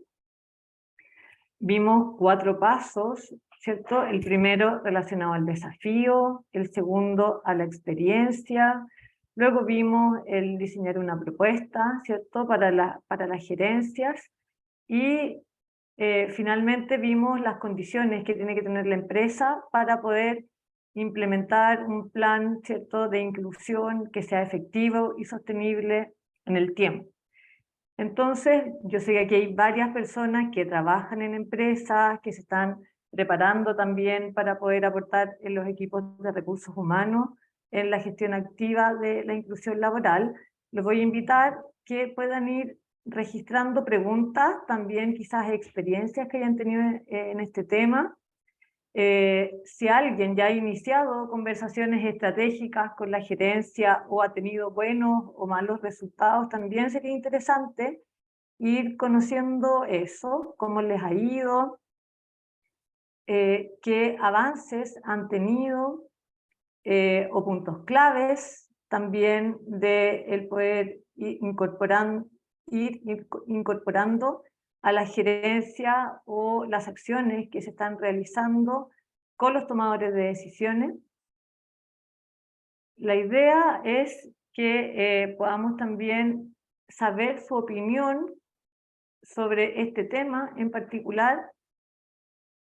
Vimos 4 pasos ¿cierto? El primero relacionado al desafío, el segundo a la experiencia. Luego vimos el diseñar una propuesta, ¿cierto? Para las gerencias. Y finalmente vimos las condiciones que tiene que tener la empresa para poder implementar un plan, ¿cierto?, de inclusión que sea efectivo y sostenible en el tiempo. Entonces, yo sé que aquí hay varias personas que trabajan en empresas, que se están preparando también para poder aportar en los equipos de recursos humanos, en la gestión activa de la inclusión laboral. Los voy a invitar que puedan ir registrando preguntas, también quizás experiencias que hayan tenido en este tema. Si alguien ya ha iniciado conversaciones estratégicas con la gerencia o ha tenido buenos o malos resultados, también sería interesante ir conociendo eso, cómo les ha ido, qué avances han tenido o puntos claves también de el poder ir incorporando a la gerencia o las acciones que se están realizando con los tomadores de decisiones. La idea es que podamos también saber su opinión sobre este tema en particular,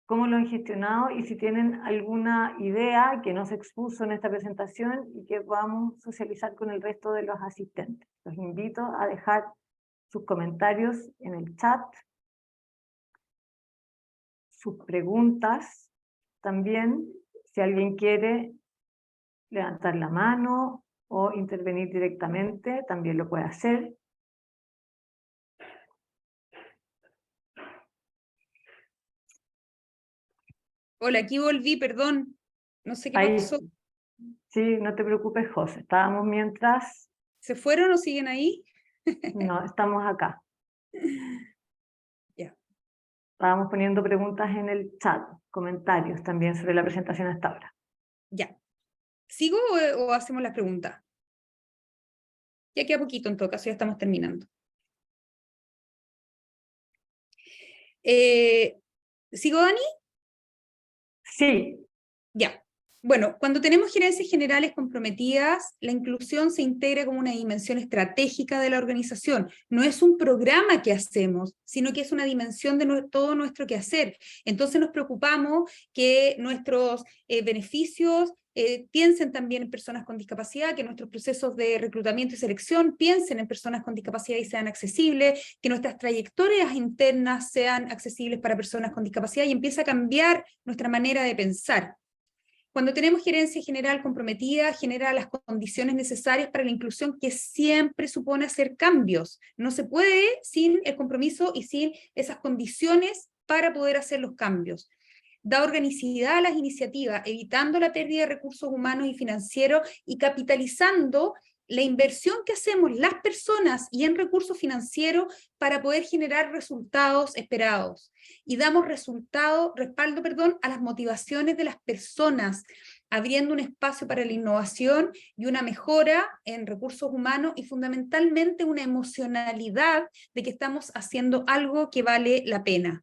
cómo lo han gestionado y si tienen alguna idea que no se expuso en esta presentación y que podamos socializar con el resto de los asistentes. Los invito a dejar sus comentarios en el chat, sus preguntas también, si alguien quiere levantar la mano o intervenir directamente, también lo puede hacer. Hola, aquí volví, perdón. No sé qué Ahí, pasó. sí, no te preocupes, José. Estábamos mientras... ¿Se fueron o siguen ahí? No, estamos acá. Ya. Estábamos poniendo preguntas en el chat, comentarios también sobre la presentación hasta ahora. Ya. ¿Sigo o hacemos las preguntas? Ya queda poquito, en todo caso, ya estamos terminando. ¿Sigo, Dani? Sí, Ya. Bueno, cuando tenemos gerencias generales comprometidas, la inclusión se integra como una dimensión estratégica de la organización. No es un programa que hacemos, sino que es una dimensión de todo nuestro quehacer. Entonces nos preocupamos que nuestros beneficios piensen también en personas con discapacidad, que nuestros procesos de reclutamiento y selección piensen en personas con discapacidad y sean accesibles, que nuestras trayectorias internas sean accesibles para personas con discapacidad y empieza a cambiar nuestra manera de pensar. Cuando tenemos gerencia general comprometida, genera las condiciones necesarias para la inclusión, que siempre supone hacer cambios. No se puede sin el compromiso y sin esas condiciones para poder hacer los cambios. Da organicidad a las iniciativas, evitando la pérdida de recursos humanos y financieros y capitalizando la inversión que hacemos las personas y en recursos financieros para poder generar resultados esperados. Y damos respaldo, a las motivaciones de las personas, abriendo un espacio para la innovación y una mejora en recursos humanos y fundamentalmente una emocionalidad de que estamos haciendo algo que vale la pena.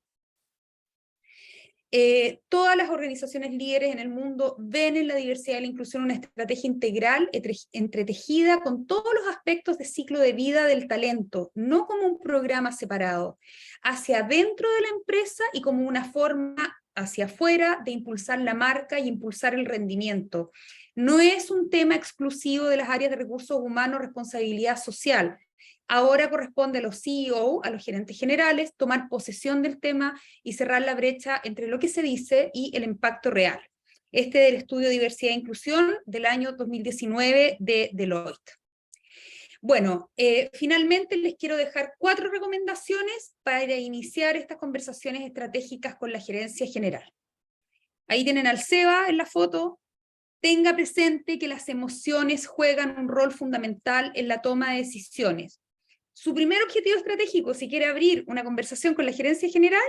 Todas las organizaciones líderes en el mundo ven en la diversidad y la inclusión una estrategia integral entretejida con todos los aspectos de ciclo de vida del talento, no como un programa separado, hacia adentro de la empresa y como una forma hacia afuera de impulsar la marca y impulsar el rendimiento. No es un tema exclusivo de las áreas de recursos humanos, responsabilidad social. Ahora corresponde a los CEO, a los gerentes generales, tomar posesión del tema y cerrar la brecha entre lo que se dice y el impacto real. Este del estudio Diversidad e Inclusión del año 2019 de Deloitte. Bueno, finalmente les quiero dejar 4 recomendaciones para iniciar estas conversaciones estratégicas con la gerencia general. Ahí tienen al SEBA en la foto. Tenga presente que las emociones juegan un rol fundamental en la toma de decisiones. Su primer objetivo estratégico, si quiere abrir una conversación con la gerencia general,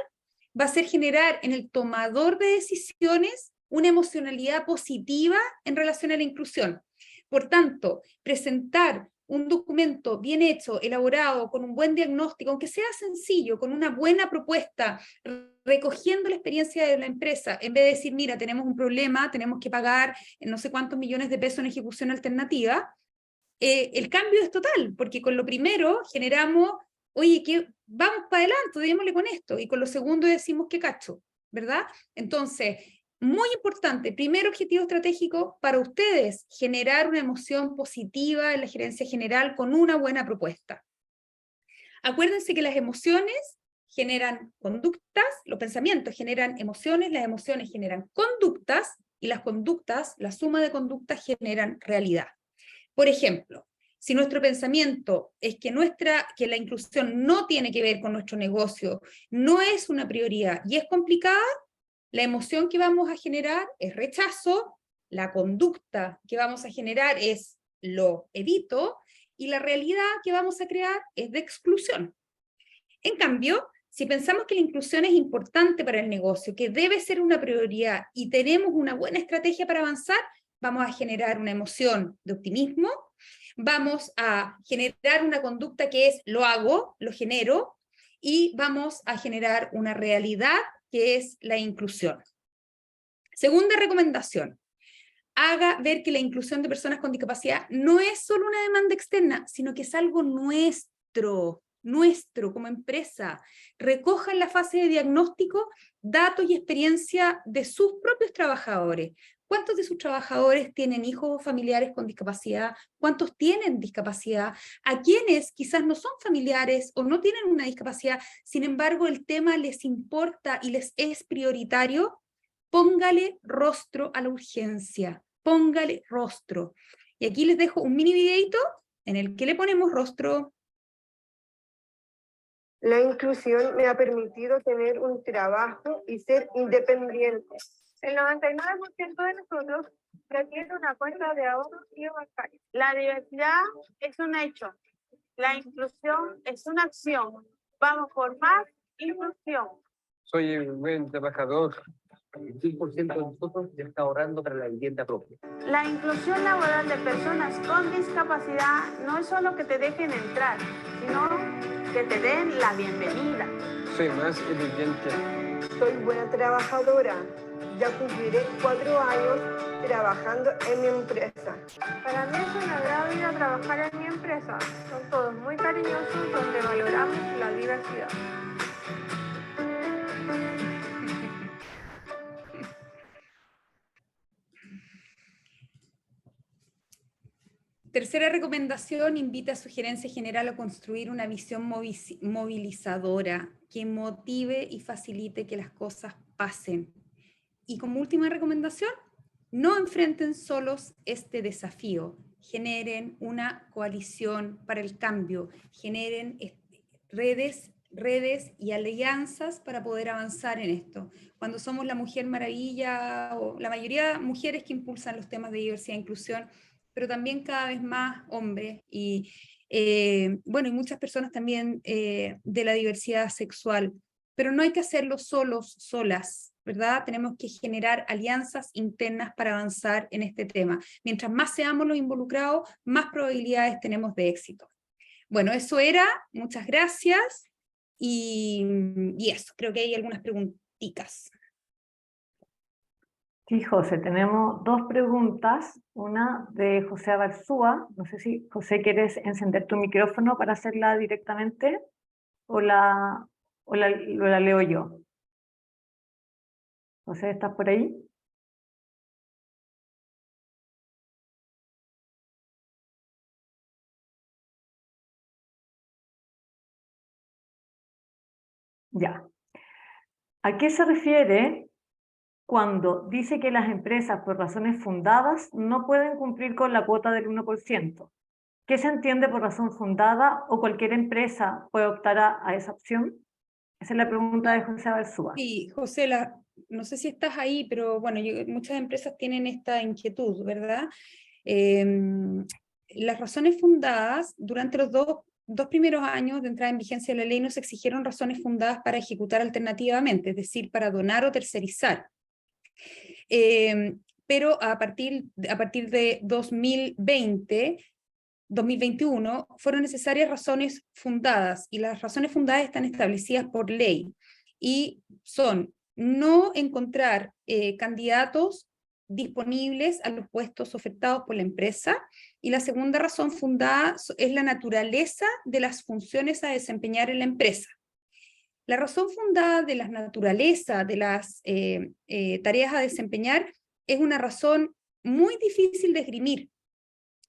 va a ser generar en el tomador de decisiones una emocionalidad positiva en relación a la inclusión. Por tanto, presentar un documento bien hecho, elaborado, con un buen diagnóstico, aunque sea sencillo, con una buena propuesta recogiendo la experiencia de la empresa, en vez de decir, mira, tenemos un problema, tenemos que pagar no sé cuántos millones de pesos en ejecución alternativa, el cambio es total, porque con lo primero generamos, oye, vamos para adelante, démosle con esto, y con lo segundo decimos que cacho, ¿verdad? Entonces, muy importante, primer objetivo estratégico para ustedes, generar una emoción positiva en la gerencia general con una buena propuesta. Acuérdense que las emociones generan conductas, los pensamientos generan emociones, las emociones generan conductas, y las conductas, la suma de conductas generan realidad. Por ejemplo, si nuestro pensamiento es que la inclusión no tiene que ver con nuestro negocio, no es una prioridad y es complicada, la emoción que vamos a generar es rechazo, la conducta que vamos a generar es lo evito, y la realidad que vamos a crear es de exclusión. En cambio, si pensamos que la inclusión es importante para el negocio, que debe ser una prioridad y tenemos una buena estrategia para avanzar, vamos a generar una emoción de optimismo, vamos a generar una conducta que es lo hago, lo genero, y vamos a generar una realidad que es la inclusión. Segunda recomendación, haga ver que la inclusión de personas con discapacidad no es solo una demanda externa, sino que es algo nuestro como empresa. Recoja en la fase de diagnóstico datos y experiencia de sus propios trabajadores. ¿Cuántos de sus trabajadores tienen hijos o familiares con discapacidad? ¿Cuántos tienen discapacidad? ¿A quienes quizás no son familiares o no tienen una discapacidad, sin embargo el tema les importa y les es prioritario? Póngale rostro a la urgencia, póngale rostro. Y aquí les dejo un mini videito en el que le ponemos rostro. La inclusión me ha permitido tener un trabajo y ser independiente. El 99% de nosotros retiene una cuenta de ahorro y bancario. La diversidad es un hecho. La inclusión es una acción. Vamos por más inclusión. Soy un buen trabajador. El 100% de nosotros ya está ahorrando para la vivienda propia. La inclusión laboral de personas con discapacidad no es solo que te dejen entrar, sino que te den la bienvenida. Soy más eficiente. Soy buena trabajadora. Ya cumpliré 4 años trabajando en mi empresa. Para mí es un agrado ir a trabajar en mi empresa. Son todos muy cariñosos, donde valoramos la diversidad. Tercera recomendación, invita a su gerencia general a construir una visión movilizadora que motive y facilite que las cosas pasen. Y como última recomendación, no enfrenten solos este desafío, generen una coalición para el cambio, generen redes y alianzas para poder avanzar en esto. Cuando somos la Mujer Maravilla, o la mayoría de mujeres que impulsan los temas de diversidad e inclusión, pero también cada vez más hombres y bueno, y muchas personas también de la diversidad sexual, pero no hay que hacerlo solos, solas, ¿verdad? Tenemos que generar alianzas internas para avanzar en este tema. Mientras más seamos los involucrados, más probabilidades tenemos de éxito. Bueno, eso era, muchas gracias, y eso, creo que hay algunas preguntitas. Sí, José, tenemos 2 preguntas. Una de José Abarzúa. No sé si, José, ¿quieres encender tu micrófono para hacerla directamente? ¿O la leo yo? José, ¿estás por ahí? Ya. ¿A qué se refiere cuando dice que las empresas por razones fundadas no pueden cumplir con la cuota del 1%? ¿Qué se entiende por razón fundada o cualquier empresa puede optar a esa opción? Esa es la pregunta de José Abarzúa. Sí, José, no sé si estás ahí, pero bueno, muchas empresas tienen esta inquietud, ¿verdad? Las razones fundadas, durante los dos primeros años de entrada en vigencia de la ley, no se exigieron razones fundadas para ejecutar alternativamente, es decir, para donar o tercerizar. Pero a partir de 2021 fueron necesarias razones fundadas, y las razones fundadas están establecidas por ley. y son no encontrar candidatos disponibles a los puestos ofertados por la empresa, y la segunda razón fundada es la naturaleza de las funciones a desempeñar en la empresa. La razón fundada de la naturaleza de las tareas a desempeñar es una razón muy difícil de esgrimir,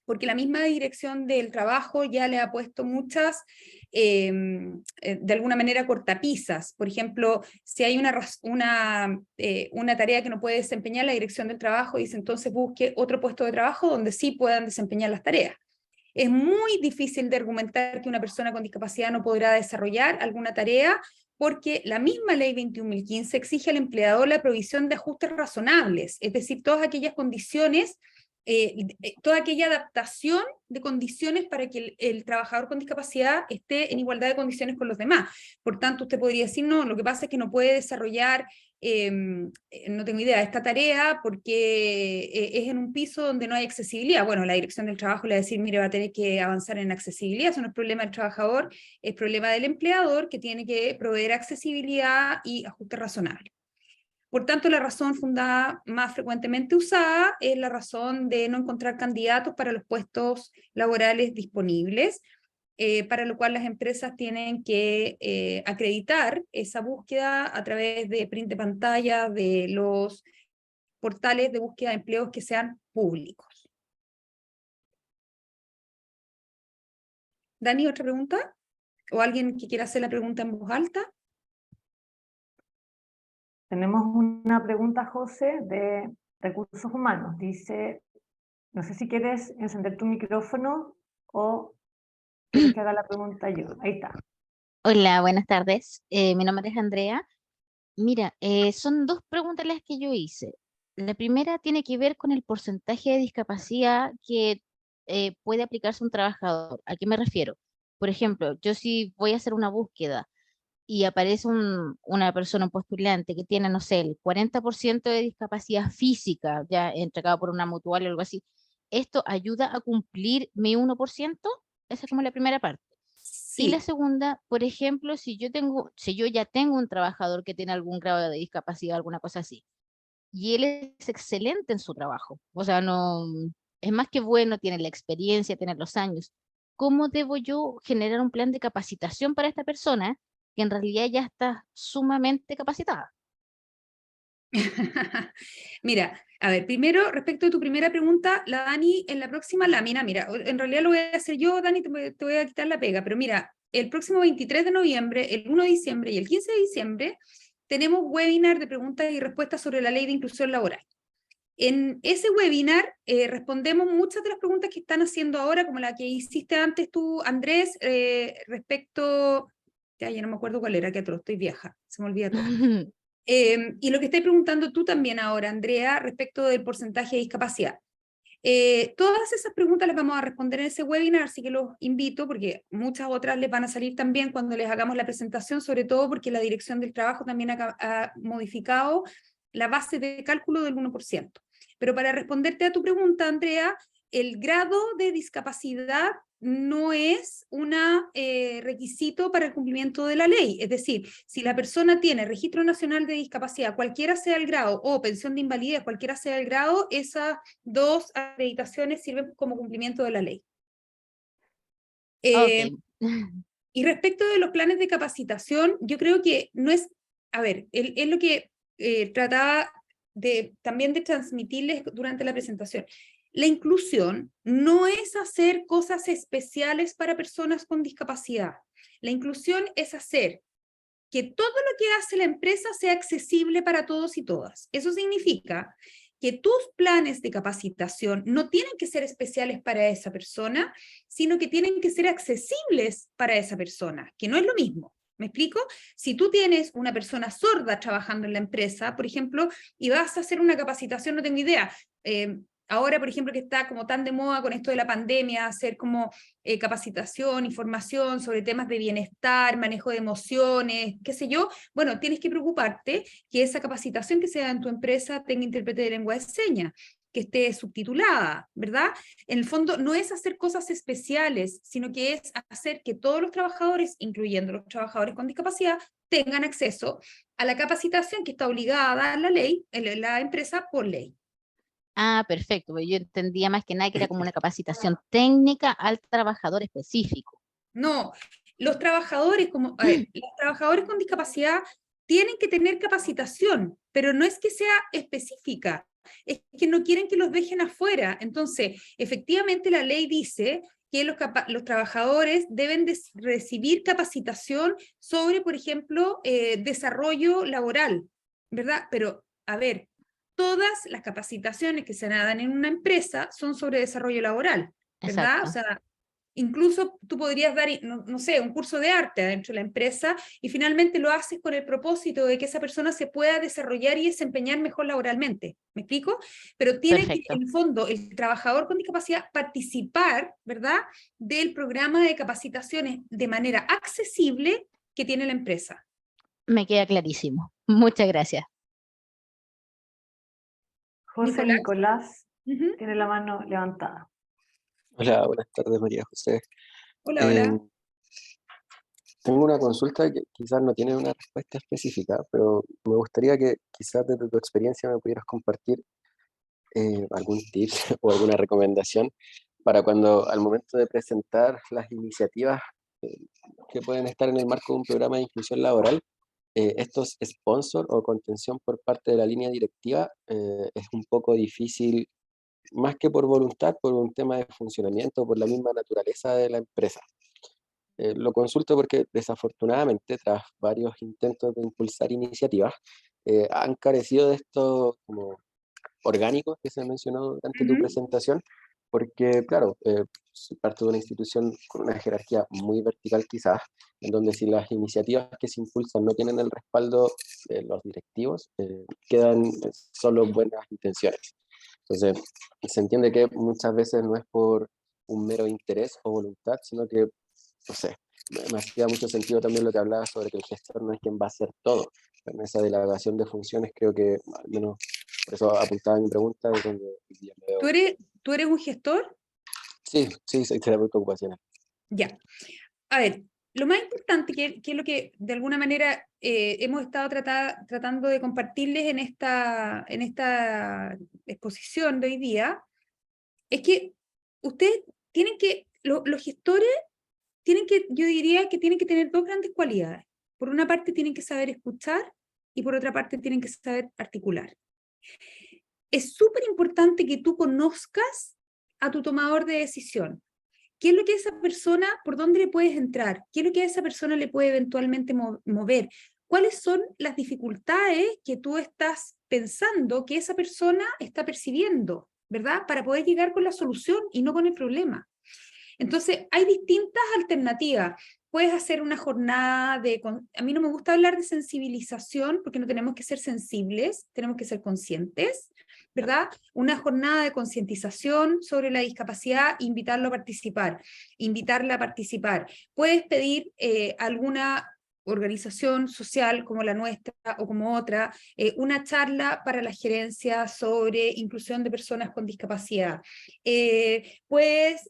porque la misma dirección del trabajo ya le ha puesto muchas, de alguna manera, cortapisas. Por ejemplo, si hay una tarea que no puede desempeñar, la dirección del trabajo dice entonces busque otro puesto de trabajo donde sí puedan desempeñar las tareas. Es muy difícil de argumentar que una persona con discapacidad no podrá desarrollar alguna tarea, porque la misma ley 21.015 exige al empleador la provisión de ajustes razonables, es decir, todas aquellas condiciones, toda aquella adaptación de condiciones para que el trabajador con discapacidad esté en igualdad de condiciones con los demás. Por tanto, usted podría decir, no, lo que pasa es que no puede desarrollar, no tengo idea, esta tarea porque es en un piso donde no hay accesibilidad. Bueno, la dirección del trabajo le va a decir, mire, va a tener que avanzar en accesibilidad, eso no es problema del trabajador, es problema del empleador, que tiene que proveer accesibilidad y ajuste razonable. Por tanto, la razón fundada más frecuentemente usada es la razón de no encontrar candidatos para los puestos laborales disponibles, para lo cual las empresas tienen que acreditar esa búsqueda a través de print de pantalla de los portales de búsqueda de empleos que sean públicos. Dani, ¿otra pregunta? ¿O alguien que quiera hacer la pregunta en voz alta? Tenemos una pregunta, José, de Recursos Humanos. Dice, no sé si quieres encender tu micrófono o quieres que haga la pregunta yo. Ahí está. Hola, buenas tardes. Mi nombre es Andrea. Mira, son dos preguntas las que yo hice. La primera tiene que ver con el porcentaje de discapacidad que puede aplicarse a un trabajador. ¿A qué me refiero? Por ejemplo, yo si voy a hacer una búsqueda y aparece una persona, un postulante que tiene, no sé, el 40% de discapacidad física, ya entregado por una mutual o algo así, ¿esto ayuda a cumplir mi 1%? Esa es como la primera parte. Y la Sí. segunda, por ejemplo, si yo ya tengo un trabajador que tiene algún grado de discapacidad, alguna cosa así, y él es excelente en su trabajo, o sea, no, es más que bueno, tiene la experiencia, tiene los años, ¿cómo debo yo generar un plan de capacitación para esta persona que en realidad ya está sumamente capacitada? Mira, a ver, primero, respecto de tu primera pregunta, la Dani, en la próxima lámina, mira, en realidad lo voy a hacer yo, Dani, te voy a quitar la pega, pero mira, el próximo 23 de noviembre, el 1 de diciembre y el 15 de diciembre, tenemos webinar de preguntas y respuestas sobre la ley de inclusión laboral. En ese webinar respondemos muchas de las preguntas que están haciendo ahora, como la que hiciste antes tú, Andrés, respecto, ya no me acuerdo cuál era, que atroz, estoy vieja, se me olvida todo. Y lo que estáis preguntando tú también ahora, Andrea, respecto del porcentaje de discapacidad. Todas esas preguntas las vamos a responder en ese webinar, así que los invito, porque muchas otras les van a salir también cuando les hagamos la presentación, sobre todo porque la Dirección del Trabajo también ha modificado la base de cálculo del 1%. Pero para responderte a tu pregunta, Andrea, el grado de discapacidad no es un requisito para el cumplimiento de la ley. Es decir, si la persona tiene Registro Nacional de Discapacidad, cualquiera sea el grado, o pensión de invalidez, cualquiera sea el grado, esas dos acreditaciones sirven como cumplimiento de la ley. Ok. Y respecto de los planes de capacitación, yo creo que no es, a ver, es lo que trataba también de transmitirles durante la presentación. La inclusión no es hacer cosas especiales para personas con discapacidad. La inclusión es hacer que todo lo que hace la empresa sea accesible para todos y todas. Eso significa que tus planes de capacitación no tienen que ser especiales para esa persona, sino que tienen que ser accesibles para esa persona, que no es lo mismo. ¿Me explico? Si tú tienes una persona sorda trabajando en la empresa, por ejemplo, y vas a hacer una capacitación, no tengo idea, ahora, por ejemplo, que está como tan de moda con esto de la pandemia, hacer como capacitación, información sobre temas de bienestar, manejo de emociones, qué sé yo, bueno, tienes que preocuparte que esa capacitación que sea en tu empresa tenga intérprete de lengua de señas, que esté subtitulada, ¿verdad? En el fondo no es hacer cosas especiales, sino que es hacer que todos los trabajadores, incluyendo los trabajadores con discapacidad, tengan acceso a la capacitación que está obligada a dar la ley, la empresa por ley. Ah, perfecto. Yo entendía más que nada que era como una capacitación técnica al trabajador específico. No, los trabajadores, a ver, los trabajadores con discapacidad tienen que tener capacitación, pero no es que sea específica, es que no quieren que los dejen afuera. Entonces, efectivamente la ley dice que los trabajadores deben recibir capacitación sobre, por ejemplo, desarrollo laboral, ¿verdad? Pero, a ver, todas las capacitaciones que se dan en una empresa son sobre desarrollo laboral, ¿verdad? Exacto. O sea, incluso tú podrías dar, no sé, un curso de arte adentro de la empresa y finalmente lo haces con el propósito de que esa persona se pueda desarrollar y desempeñar mejor laboralmente. ¿Me explico? Pero tiene que, Perfecto. en el fondo, el trabajador con discapacidad participar, ¿verdad?, del programa de capacitaciones de manera accesible que tiene la empresa. Me queda clarísimo. Muchas gracias. José Nicolás. Nicolás Ujú. tiene la mano levantada. Hola, buenas tardes, María José. Hola, hola. Tengo una consulta que quizás no tiene una respuesta específica, pero me gustaría que quizás desde tu experiencia me pudieras compartir algún tip o alguna recomendación para cuando al momento de presentar las iniciativas eh, que pueden estar en el marco de un programa de inclusión laboral, estos sponsors o contención por parte de la línea directiva es un poco difícil, más que por voluntad, por un tema de funcionamiento, por la misma naturaleza de la empresa. Lo consulto porque desafortunadamente, tras varios intentos de impulsar iniciativas, han carecido de estos como orgánicos que se mencionó durante tu Ujú. presentación, porque claro, soy parte de una institución con una jerarquía muy vertical quizás, en donde si las iniciativas que se impulsan no tienen el respaldo de los directivos, quedan solo buenas intenciones. Entonces, se entiende que muchas veces no es por un mero interés o voluntad, sino que, no sé, me hacía mucho sentido también lo que hablaba sobre que el gestor no es quien va a hacer todo. En esa delegación de funciones creo que, al menos, por eso apuntaba mi pregunta, y donde hoy día me veo. ¿Tú eres un gestor? Sí, sí, soy terapeuta ocupacional. Ya. A ver, lo más importante, que es lo que de alguna manera hemos estado tratando de compartirles en esta exposición de hoy día, es que ustedes tienen que, los gestores tienen que, yo diría que tienen que tener dos grandes cualidades. Por una parte tienen que saber escuchar y por otra parte tienen que saber articular. Es súper importante que tú conozcas a tu tomador de decisión. ¿Qué es lo que esa persona, por dónde le puedes entrar? ¿Qué es lo que a esa persona le puede eventualmente mover? ¿Cuáles son las dificultades que tú estás pensando que esa persona está percibiendo, ¿verdad? Para poder llegar con la solución y no con el problema. Entonces, hay distintas alternativas. Puedes hacer una jornada a mí no me gusta hablar de sensibilización porque no tenemos que ser sensibles, tenemos que ser conscientes, ¿verdad? Una jornada de concientización sobre la discapacidad, invitarla a participar. Puedes pedir alguna organización social como la nuestra o como otra, una charla para la gerencia sobre inclusión de personas con discapacidad. Puedes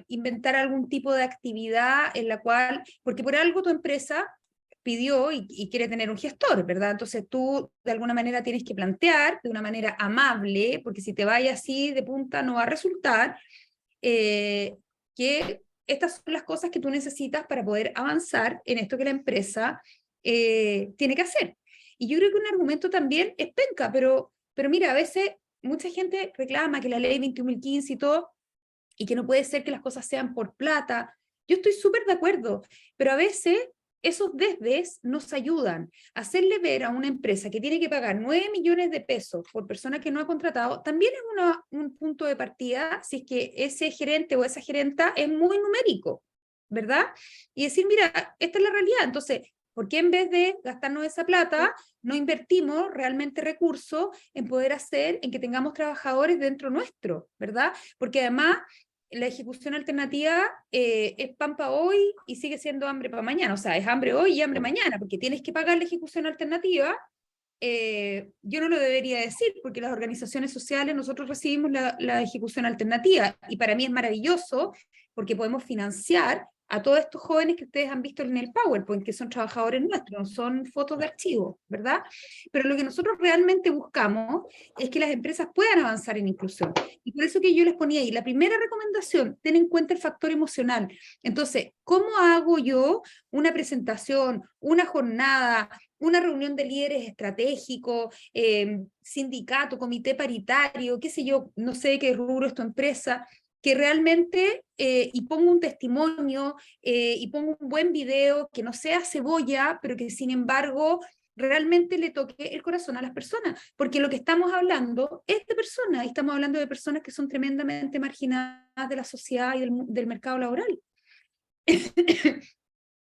inventar algún tipo de actividad en la cual, porque por algo tu empresa pidió y quiere tener un gestor, ¿verdad? Entonces tú de alguna manera tienes que plantear de una manera amable, porque si te vayas así de punta no va a resultar, que estas son las cosas que tú necesitas para poder avanzar en esto que la empresa tiene que hacer. Y yo creo que un argumento también es penca, pero mira, a veces mucha gente reclama que la ley 21.015 y todo, y que no puede ser que las cosas sean por plata. Yo estoy súper de acuerdo, pero a veces esos desdes nos ayudan a hacerle ver a una empresa que tiene que pagar 9 millones de pesos por persona que no ha contratado, también es un punto de partida si es que ese gerente o esa gerenta es muy numérico, ¿verdad? Y decir, mira, esta es la realidad, entonces, ¿por qué en vez de gastarnos esa plata, no invertimos realmente recursos en poder hacer, en que tengamos trabajadores dentro nuestro, ¿verdad? Porque además la ejecución alternativa es pan para hoy y sigue siendo hambre para mañana, o sea, es hambre hoy y hambre mañana, porque tienes que pagar la ejecución alternativa. Yo no lo debería decir, porque las organizaciones sociales nosotros recibimos la ejecución alternativa, y para mí es maravilloso, porque podemos financiar a todos estos jóvenes que ustedes han visto en el PowerPoint, que son trabajadores nuestros, no son fotos de archivo, ¿verdad? Pero lo que nosotros realmente buscamos es que las empresas puedan avanzar en inclusión. Y por eso que yo les ponía ahí, la primera recomendación, ten en cuenta el factor emocional. Entonces, ¿cómo hago yo una presentación, una jornada, una reunión de líderes estratégicos, sindicato, comité paritario, qué sé yo, no sé qué rubro es tu empresa, que realmente, y pongo un testimonio, y pongo un buen video, que no sea cebolla, pero que sin embargo realmente le toque el corazón a las personas, porque lo que estamos hablando es de personas, y estamos hablando de personas que son tremendamente marginadas de la sociedad y del mercado laboral.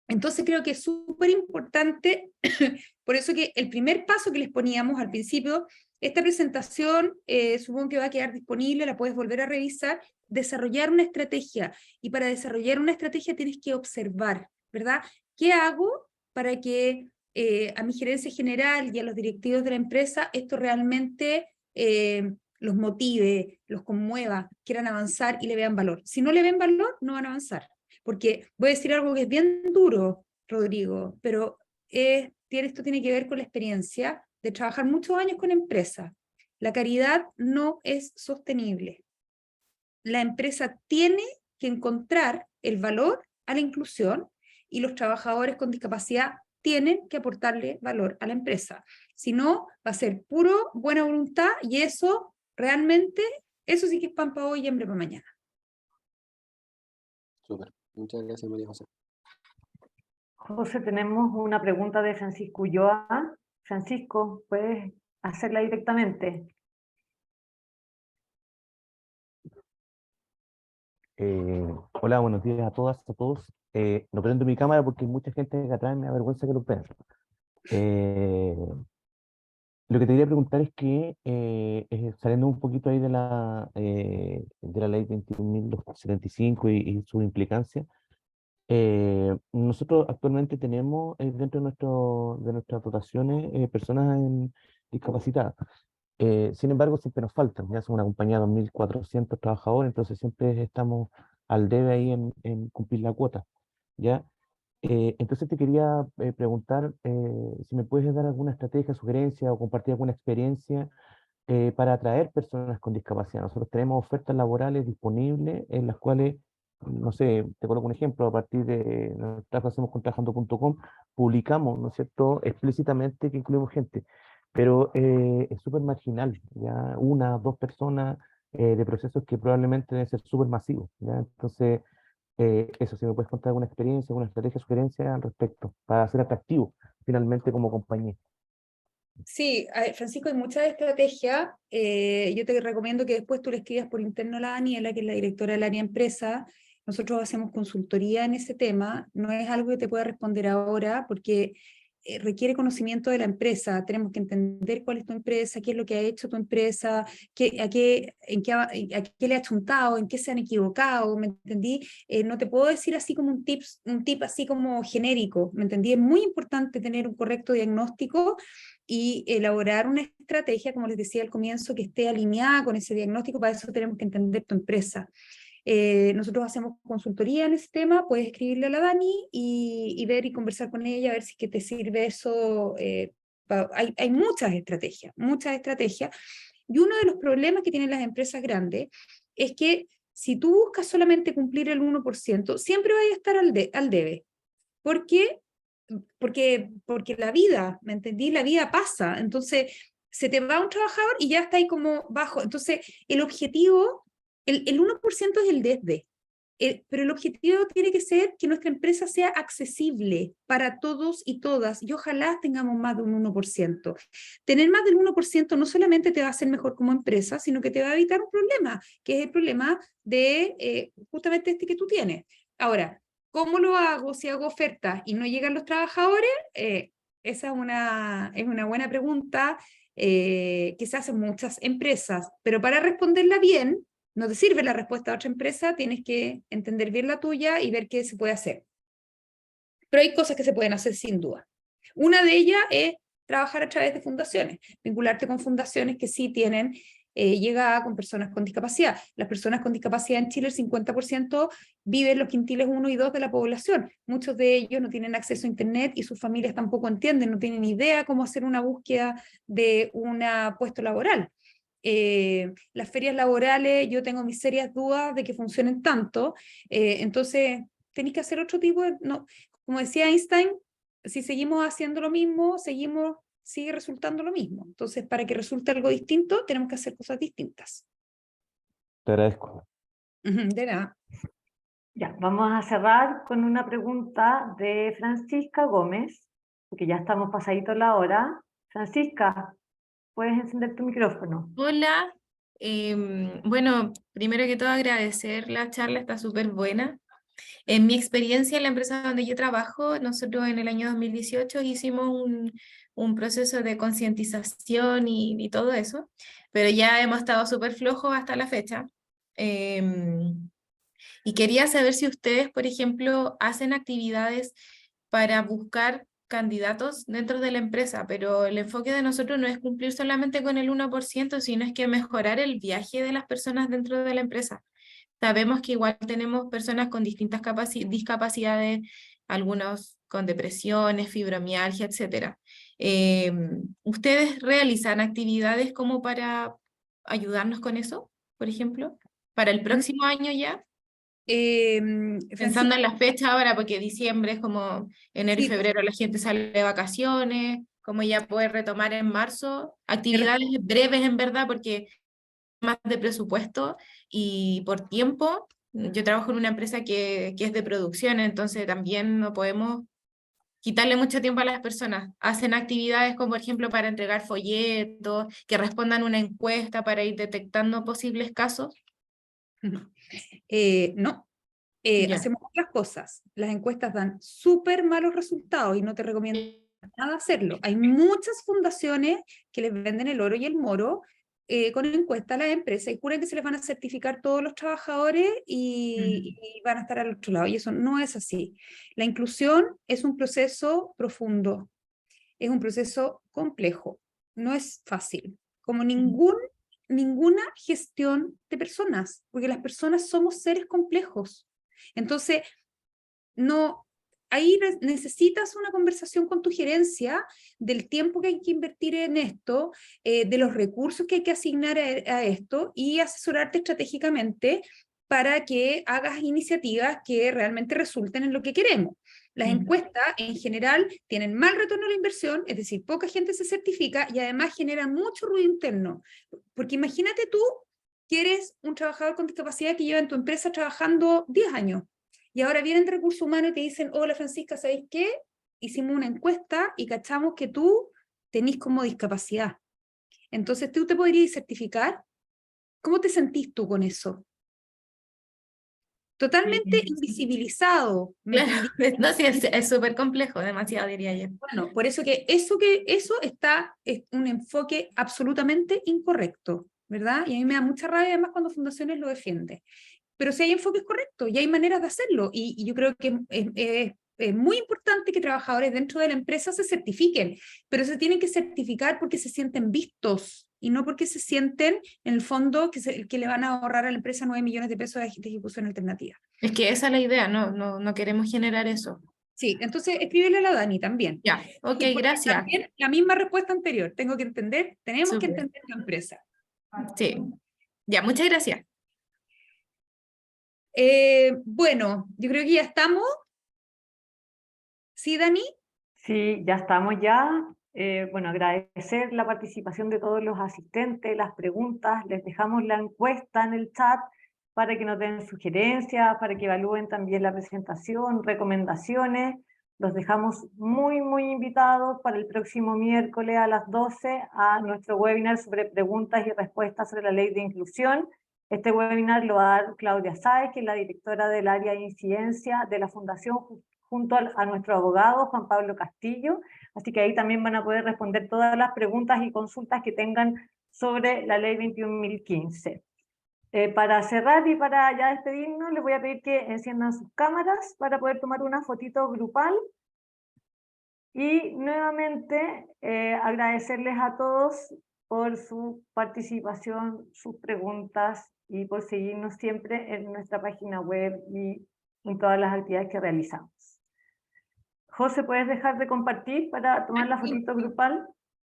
Entonces creo que es súper importante, por eso que el primer paso que les poníamos al principio, esta presentación supongo que va a quedar disponible, la puedes volver a revisar, desarrollar una estrategia, y para desarrollar una estrategia tienes que observar, ¿verdad? ¿Qué hago para que a mi gerencia general y a los directivos de la empresa esto realmente los motive, los conmueva, quieran avanzar y le vean valor? Si no le ven valor, no van a avanzar. Porque voy a decir algo que es bien duro, Rodrigo, pero esto tiene que ver con la experiencia de trabajar muchos años con empresas. La caridad no es sostenible. La empresa tiene que encontrar el valor a la inclusión, y los trabajadores con discapacidad tienen que aportarle valor a la empresa. Si no, va a ser puro buena voluntad, y eso realmente, eso sí que es pan para hoy y hambre para mañana. Súper. Muchas gracias, María José. José, tenemos una pregunta de Francisco Ulloa. Francisco, ¿puedes hacerla directamente? Hola, buenos días a todas, a todos. No prendo mi cámara porque hay mucha gente que atrás, me da vergüenza que lo vean. Lo que te quería preguntar es que, saliendo un poquito ahí de la ley 21.275 y su implicancia, nosotros actualmente tenemos dentro de nuestras dotaciones personas discapacitadas. Sin embargo, siempre nos faltan, ya somos una compañía de 2.400 trabajadores, entonces siempre estamos al debe ahí en cumplir la cuota, ¿ya? Entonces te quería preguntar si me puedes dar alguna estrategia, sugerencia o compartir alguna experiencia para atraer personas con discapacidad. Nosotros tenemos ofertas laborales disponibles en las cuales, no sé, te coloco un ejemplo, a partir de el trabajo que hacemos con trabajando.com, publicamos, ¿no es cierto?, explícitamente que incluimos gente, pero es súper marginal, ya una, dos personas de procesos que probablemente deben ser súper masivos, ¿ya? Entonces, eso, si me puedes contar alguna experiencia, alguna estrategia, sugerencia al respecto, para ser atractivo finalmente como compañía. Sí, Francisco, hay muchas estrategias. Yo te recomiendo que después tú le escribas por interno a la Daniela, que es la directora del área empresa. Nosotros hacemos consultoría en ese tema. No es algo que te pueda responder ahora, porque requiere conocimiento de la empresa. Tenemos que entender cuál es tu empresa, qué es lo que ha hecho tu empresa, a qué le ha chuntado, en qué se han equivocado, ¿me entendí? No te puedo decir así como un tip así como genérico, ¿me entendí? Es muy importante tener un correcto diagnóstico y elaborar una estrategia, como les decía al comienzo, que esté alineada con ese diagnóstico. Para eso tenemos que entender tu empresa. Nosotros hacemos consultoría en ese tema, puedes escribirle a la Dani y ver y conversar con ella, a ver si que te sirve eso. Hay muchas estrategias, y uno de los problemas que tienen las empresas grandes es que si tú buscas solamente cumplir el 1%, siempre vas a estar al debe. ¿Por qué? Porque la vida, ¿me entendí? La vida pasa, entonces se te va un trabajador y ya está ahí como bajo. Entonces el objetivo, el 1% es el desde, pero el objetivo tiene que ser que nuestra empresa sea accesible para todos y todas, y ojalá tengamos más de un 1%. Tener más del 1% no solamente te va a hacer mejor como empresa, sino que te va a evitar un problema, que es el problema de justamente este que tú tienes. Ahora, ¿cómo lo hago si hago ofertas y no llegan los trabajadores? Esa es una buena pregunta que se hacen muchas empresas, pero para responderla bien, no te sirve la respuesta de otra empresa, tienes que entender bien la tuya y ver qué se puede hacer. Pero hay cosas que se pueden hacer sin duda. Una de ellas es trabajar a través de fundaciones, vincularte con fundaciones que sí tienen llega con personas con discapacidad. Las personas con discapacidad en Chile, el 50% viven en los quintiles 1 y 2 de la población. Muchos de ellos no tienen acceso a Internet y sus familias tampoco entienden, no tienen idea cómo hacer una búsqueda de un puesto laboral. Las ferias laborales, yo tengo mis serias dudas de que funcionen tanto, entonces tenéis que hacer otro tipo de... No, como decía Einstein, si seguimos haciendo lo mismo, sigue resultando lo mismo. Entonces, para que resulte algo distinto, tenemos que hacer cosas distintas. Te agradezco. De nada. Ya, vamos a cerrar con una pregunta de Francisca Gómez, porque ya estamos pasaditos la hora. Francisca, puedes encender tu micrófono. Hola, bueno, primero que todo agradecer la charla, está súper buena. En mi experiencia en la empresa donde yo trabajo, nosotros en el año 2018 hicimos un proceso de concientización y todo eso, pero ya hemos estado súper flojos hasta la fecha. Y quería saber si ustedes, por ejemplo, hacen actividades para buscar candidatos dentro de la empresa, pero el enfoque de nosotros no es cumplir solamente con el 1%, sino es que mejorar el viaje de las personas dentro de la empresa. Sabemos que igual tenemos personas con distintas discapacidades, algunos con depresiones, fibromialgia, etc. ¿Ustedes realizan actividades como para ayudarnos con eso, por ejemplo? ¿Para el próximo año ya? Pensando en las fechas ahora, porque diciembre es como enero y Sí. febrero la gente sale de vacaciones, como ya poder retomar en marzo, actividades breves en verdad, porque más de presupuesto y por tiempo. Yo trabajo en una empresa que es de producción, entonces también no podemos quitarle mucho tiempo a las personas. Hacen actividades como, por ejemplo, para entregar folletos, que respondan una encuesta para ir detectando posibles casos. No, Ya. hacemos otras cosas. Las encuestas dan súper malos resultados y no te recomiendo nada hacerlo. Hay muchas fundaciones que les venden el oro y el moro con encuestas a las empresas y juran que se les van a certificar todos los trabajadores y van a estar al otro lado. Y eso no es así. La inclusión es un proceso profundo, es un proceso complejo, no es fácil, como ninguna gestión de personas, porque las personas somos seres complejos. Entonces, no, ahí necesitas una conversación con tu gerencia del tiempo que hay que invertir en esto, de los recursos que hay que asignar a esto y asesorarte estratégicamente para que hagas iniciativas que realmente resulten en lo que queremos. Las encuestas en general tienen mal retorno a la inversión, es decir, poca gente se certifica y además generan mucho ruido interno. Porque imagínate tú que eres un trabajador con discapacidad que lleva en tu empresa trabajando 10 años y ahora vienen de recursos humanos y te dicen, hola Francisca, ¿sabéis qué? Hicimos una encuesta y cachamos que tú tenés como discapacidad. Entonces, ¿tú te podrías certificar? ¿Cómo te sentís tú con eso? Totalmente invisibilizado. ¿Me Claro, entendí? no, sí, es súper complejo, demasiado diría yo. Bueno, por eso que eso es un enfoque absolutamente incorrecto, ¿verdad? Y a mí me da mucha rabia además cuando fundaciones lo defienden. Pero si hay enfoques correctos y hay maneras de hacerlo, y yo creo que es muy importante que trabajadores dentro de la empresa se certifiquen, pero se tienen que certificar porque se sienten vistos y no porque se sienten, en el fondo, que le van a ahorrar a la empresa 9 millones de pesos de ejecución alternativa. Es que esa es la idea, no queremos generar eso. Sí, entonces escríbele a la Dani también. Ya, ok, Porque gracias. también la misma respuesta anterior, tenemos que entender Súper. la empresa. Sí, ya, muchas gracias. Bueno, yo creo que ya estamos. ¿Sí, Dani? Sí, ya estamos ya. Bueno, agradecer la participación de todos los asistentes, las preguntas. Les dejamos la encuesta en el chat para que nos den sugerencias, para que evalúen también la presentación, recomendaciones. Los dejamos muy, muy invitados para el próximo miércoles a las 12 a nuestro webinar sobre preguntas y respuestas sobre la ley de inclusión. Este webinar lo va a dar Claudia Sáez, que es la directora del área de incidencia de la Fundación, junto a nuestro abogado Juan Pablo Castillo, así que ahí también van a poder responder todas las preguntas y consultas que tengan sobre la ley 21.015. Para cerrar y para ya despedirnos, les voy a pedir que enciendan sus cámaras para poder tomar una fotito grupal. Y nuevamente agradecerles a todos por su participación, sus preguntas y por seguirnos siempre en nuestra página web y en todas las actividades que realizamos. José, ¿puedes dejar de compartir para tomar la fotito grupal?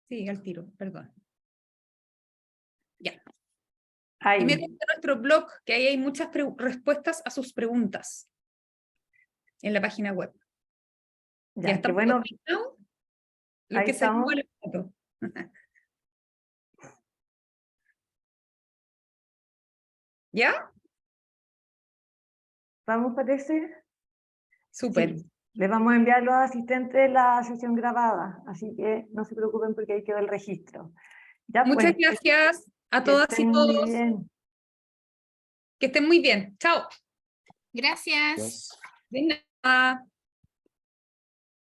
Sí, al tiro, perdón. Ya. Y Ahí. me gusta nuestro blog, que ahí hay muchas respuestas a sus preguntas en la página web. Ya, qué estamos bueno. conectados. Lo Ahí que se estamos. la foto. ¿Ya? ¿Vamos, parece? Súper. Sí. Les vamos a enviar a los asistentes la sesión grabada, así que no se preocupen porque ahí quedó el registro. Ya, Muchas pues, gracias a que todas y estén muy todos. bien. Que estén muy bien. Chao. Gracias. Yes. De nada.